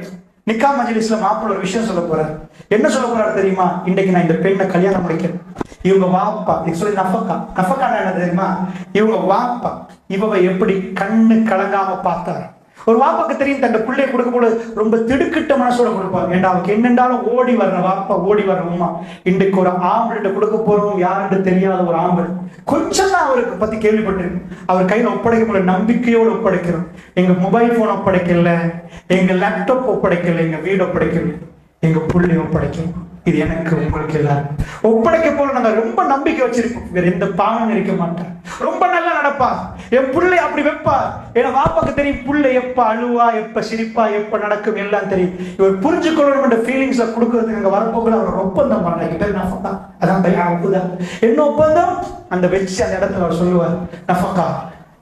Speaker 1: நிக்கா மஜ்லிஸ்ல மாப்பிள்ள ஒரு விஷயம் சொல்ல போறாரு. என்ன சொல்ல போறாரு தெரியுமா? இன்னைக்கு நான் இந்த பெண்ணை கல்யாணம் முடிக்கிறேன். இவங்க வாப்பா சொல்லி நஃபக்கா என்ன தெரியுமா? இவங்க வாப்பா இவவை எப்படி கண்ணு கலங்காம பார்த்தாரு. ஒரு வாப்பாக்கு தெரியும் தன் பிள்ளைய கொடுக்க போது ரொம்ப திடுக்கிட்ட மனசோட கொடுப்பாங்க. ஏண்டா அவருக்கு என்னென்றாலும் ஓடி வர்ற வாப்பா, ஓடி வர்ற உமா. இன்றைக்கு ஒரு ஆம்பளை கொடுக்க போறோம், யாருன்னு தெரியாத ஒரு ஆம்பளை கொஞ்சம் தான் அவருக்கு பத்தி கேள்விப்பட்டிருக்கோம். அவர் கையில ஒப்படைக்க நம்பிக்கையோடு ஒப்படைக்கிறோம். எங்க மொபைல் போன் ஒப்படைக்கல, எங்க லேப்டாப் ஒப்படைக்கல, எங்க வீடு ஒப்படைக்கல, எங்க பிள்ளை ஒப்படைக்கணும். இது எனக்கு உங்களுக்கு எல்லாரும் ஒப்படைக்க போல நாங்க ரொம்ப நம்பிக்கை வச்சிருக்கோம். வேற எந்த பாவம் இருக்க மாட்டேன், ரொம்ப நல்லா நடப்பா, என் பிள்ளை அப்படி வைப்பா. ஏன்னா வாப்பாக்கு தெரியும் பிள்ளை எப்ப அழுவா, எப்ப சிரிப்பா, எப்ப நடக்கும் எல்லாம் தெரியும். இவர் புரிஞ்சுக்கொள்ளணும் ஃபீலிங்ஸை கொடுக்கறதுக்கு அங்க வரப்போகுது. அவர் ஒப்பந்தம் பண்ண அதான் என்ன ஒப்பந்தம்? அந்த வச்சு அந்த இடத்துல அவர் சொல்லுவார், நஃபக்கா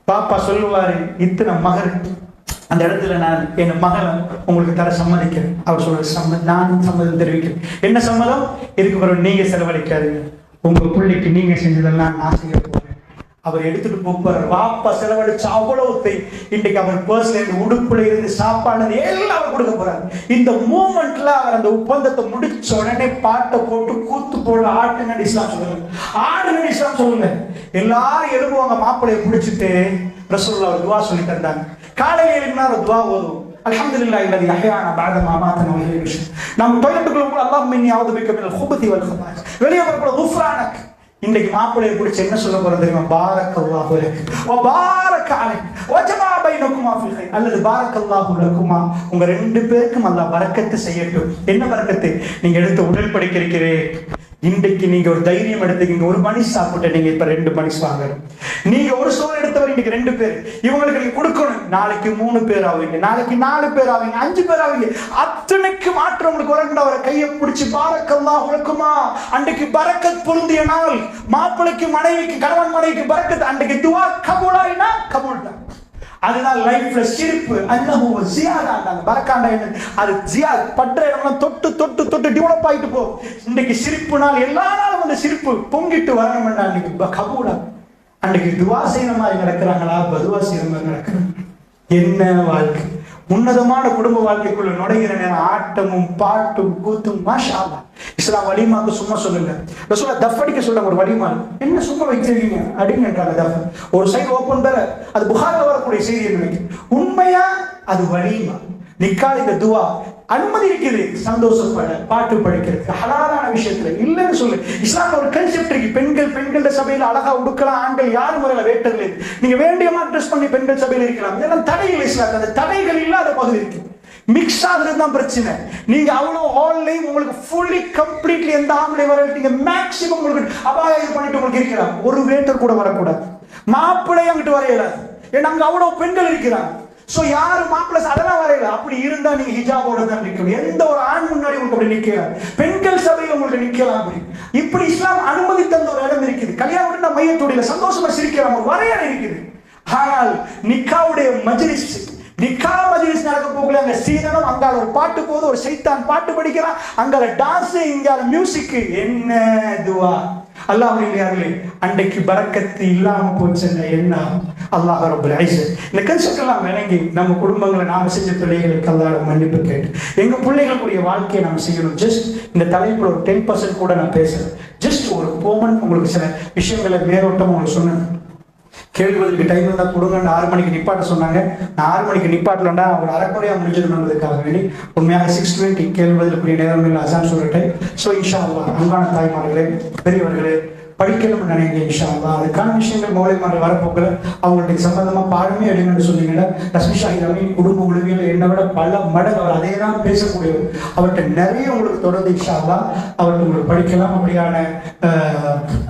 Speaker 1: பாப்பா சொல்லுவாரு, இத்தனை மகர் அந்த இடத்துல நான் என் மகளை உங்களுக்கு தர சம்மதிக்கிறேன். அவர் சொல்ற நான் சம்மதம் தெரிவிக்கிறேன். என்ன சம்மதம்? இதுக்கு பிறகு நீங்க செலவழிக்காதீங்க, உங்க பிள்ளைக்கு நீங்க செஞ்சதெல்லாம் நான் செய்ய போறேன். அவர் எடுத்துட்டு போறார். வாப்பா செலவழிச்சு அவ்வளவு இன்றைக்கு அவர் பர்சனல் உடுப்புல இருந்து சாப்பாடு எல்லாம் அவர் கொடுக்க போறாரு. இந்த மூமெண்ட்ல அவர் அந்த ஒப்பந்தத்தை முடிச்ச உடனே பாட்டை போட்டு கூத்து போட ஆட்டு நடிஸ்லாம் சொல்லுங்க, ஆடு நடிஸ்லாம் சொல்லுங்க. எல்லாரும் எழுப்புவாங்க. மாப்பிள்ளையை பிடிச்சிட்டு ரசூலுல்லாஹ் ஒரு துவா சொல்லி தந்தாங்க. காலையில எழுப்பினா ஒரு துவா ஓதும், அல்ஹம்துலில்லாஹி அல்லதி அஹ்யானா பஅத மா மாதனா வ இலைஹி நுஷூர். நம்ம டாய்லெட்டுக்குள்ள போய் அல்லாஹும்ம இன்னி அஊது பிக்க மினல் குபுதி வல் ஹபாஸ், வெளியே வரக்கூட குஃப்ரானக். இன்னைக்கு மாப்பிள்ளையை பிடிச்சி என்ன சொல்ல போறது தெரியுமா? பாரக்கல்லாஹு லக் வ பாரக அலைக் வ ஜமா பைனகுமா ஃபீ கைர், அல்லது பாரக்கல்லாஹு லகுமா, உங்க ரெண்டு பேருக்கும் அல்லாஹ் பரக்கத்து செய்யட்டும். என்ன பரக்கத்து? நீங்க எடுத்து உடல் படிக்கிறீங்களே, இன்றைக்கு நீங்க ஒரு தைரியம் எடுத்துக்கீங்க. ஒரு மணி சாப்பிட்டு நீங்க இப்ப 2 மணி வாங்கணும். நீங்க ஒரு சோறு எடுத்தவர் இன்னைக்கு 2 பேர், இவங்களுக்கு நீங்க கொடுக்கணும். நாளைக்கு 3 பேர் ஆவீங்க, நாளைக்கு 4 பேர் ஆவீங்க, 5 பேர் ஆவீங்க. அத்தனைக்கு மாற்றம் உங்களுக்கு வரணும். அவரை கையை பிடிச்சி பாரக்கல்லாஹு லகுமா. அன்றைக்கு பரக்கத் பொருந்திய நாள். மாப்பிளைக்கு மனைவிக்கு, கணவன் மனைவிக்கு பரக்கத். அன்றைக்கு துவா கபூலாயினா கபூல் தான். அதுதான் லைஃப்ல சிரிப்பு. அல்லாஹ் ஜியாதாண்டாங்க. பரக்காண்டா என்ன? அது ஜியாத் பற்ற இடம்லாம் தொட்டு தொட்டு தொட்டு டெவலப் ஆயிட்டு போ. இன்னைக்கு சிரிப்பு நாள். எல்லா நாளும் அந்த சிரிப்பு பொங்கிட்டு வரணும்னா அன்னைக்கு கபூலா. அன்னைக்கு துவா செய்யற மாதிரி நடக்கிறாங்களா, பதுவா செய்யற மாதிரி நடக்கிறாங்க? என்ன வாழ்க்கை! உன்னதமான குடும்ப வாழ்க்கைக்குள்ள நுழைகிற நேரம் ஆட்டமும் பாட்டும் கூத்தும். மாஷா அல்லாஹ். இஸ்லாம் வலிமாக்கு சும்மா சொல்லுங்க. ரசூலா தஃப் அடிக்க சொல்றாங்க. ஒரு வலிமா என்ன சும்மா வச்சிருக்கீங்க அடிங்கன்றாங்க. தஃப் ஒரு சைடு ஓப்பன் பேர. அது புகார்ல வரக்கூடிய செய்தி. உண்மையா அது வலிமா. நிக்கால் இந்த துவா அனுமதி இருக்குது சந்தோஷப்பட, பாட்டு படிக்கிறதுக்கு, ஹலாலான விஷயத்துல இல்லைன்னு சொல்லு. இஸ்லாம்ல ஒரு கன்செப்ட் இருக்கு. பெண்கள் சபையில அழகா உடுக்கலாம், ஆண்கள் யாரும் முதல்ல வேட்டதில்லை. நீங்க வேண்டிய மாதிரி ட்ரெஸ் பண்ணி பெண்கள் சபையில இருக்கலாம். இதெல்லாம் தடைகள் இஸ்லாம். அந்த தடைகள் இல்லாத பகுதி இருக்கு. மிக்ஸ் ஆகுறது தான் பிரச்சனை. நீங்க அவ்வளவு ஆன்லைன் உங்களுக்கு ஃபுல்லி கம்ப்ளீட்லி எந்த ஆம்பளை வரட்டீங்க மேக்ஸிமம் உங்களுக்கு அபாயம் இது பண்ணிட்டு உங்களுக்கு இருக்கிறாங்க. ஒரு வேட்டர் கூட வரக்கூடாது, மாப்பிள்ளை அங்கிட்டு வரையலாது. ஏன்னா அங்க அவ்வளவு பெண்கள் இருக்கிறாங்க. சோ யாரு மாப்பிள்ளை அதெல்லாம் வரையல. அப்படி இருந்தா நீங்க ஹிஜாபோட தான் நிக்கணும். எந்த ஒரு ஆண் முன்னாடி உங்களுக்கு அப்படி நிக்கலாம். பெண்கள் சபையில உங்களுக்கு நிக்கலாம். அப்படி இப்படி இஸ்லாம் அனுமதி தந்த ஒரு இடம் இருக்குது. கல்யாணம் மையத்தோட சந்தோஷமா சிரிக்கலாம் ஒரு வரையறை இருக்குது. ஆனால் நிக்காவுடைய மஜ்லிஸ், நிக்கா மஜ்லிஸ் நடக்க போகல. அங்க சீதனம், அங்கால ஒரு பாட்டு போகுது, ஒரு சைத்தான் பாட்டு படிக்கிறான், அங்கால டான்ஸ், இங்கால மியூசிக். என்ன துவா அல்லாஹ்விலே அன்றைக்கு பரக்கத்து இல்லாம போச்சுன்னா என்ன? அல்லாஹ் ரப்பல் இஸ்ஸத் இந்த கன்செப்ட் எல்லாம் விளங்கி நம்ம குடும்பங்களை நாம செஞ்ச பிள்ளைகளுக்கு அல்லாஹ் மன்னிப்பு கேட்டு எங்க பிள்ளைகளுடைய வாழ்க்கையை நாம செய்யணும். ஜஸ்ட் இந்த தலைப்புல ஒரு 10% கூட நான் பேசுறேன். ஜஸ்ட் ஒரு போமன் உங்களுக்கு சில விஷயங்களை மேலோட்டமா உங்களுக்கு சொன்னேன். கேள்வி பதிலுக்கு டைம் இருந்தா கொடுங்க. 6 மணிக்கு நிப்பாட்ட சொன்னாங்க. நான் 6 மணிக்கு நிப்பாட்டலன்னா ஒரு அரைக்குறையா முடிஞ்சிடணுன்றதுக்காக வேண்டி உண்மையாக 6:20 கேள்வி பதிலுக்குரிய நேரம் அசான் சொல்ற டைம். ஸோ இன்ஷா அல்லாஹ் அன்பான தாய்மார்களே, பெரியவர்களே, படிக்கணும்னு நினைக்கிறேன். இன்ஷா அல்லாஹ் அதுக்கான விஷயங்கள் மௌலிமார்கள் வரப்போக்கல அவங்களுடைய சம்பந்தமா பாடமே எடுங்கன்னு சொன்னீங்கன்னா ரஸ்மி ஷாஹித் அமீன் குடும்ப உளவியல் என்னை விட பல மடங்கு அவர் அதே தான் பேசக்கூடியவர். அவர்கிட்ட நிறைய உங்களுக்கு தொடர்ந்து இன்ஷா அல்லாஹ் அவர்கிட்ட உங்களுக்கு படிக்கலாம். அப்படியான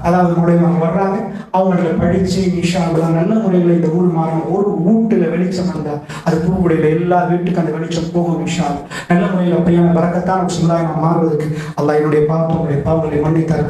Speaker 1: அதாவது மௌலிமார்கள் வர்றாங்க. அவங்களை படிச்சு இன்ஷா அல்லாஹ் நல்ல முறையில் இந்த ஊர் மாறணும். ஒரு வீட்டுல வெளிச்சம் வந்தா அது பூவுடையில எல்லா வீட்டுக்கு அந்த வெளிச்சம் போகும். இன்ஷா அல்லாஹ் நல்ல முறையில் அப்படியான பரக்கத்தான சமுதாயம் மாறுவதற்கு அல்லாஹ் என்னுடைய பாவங்களை மன்னித்தார்கள்.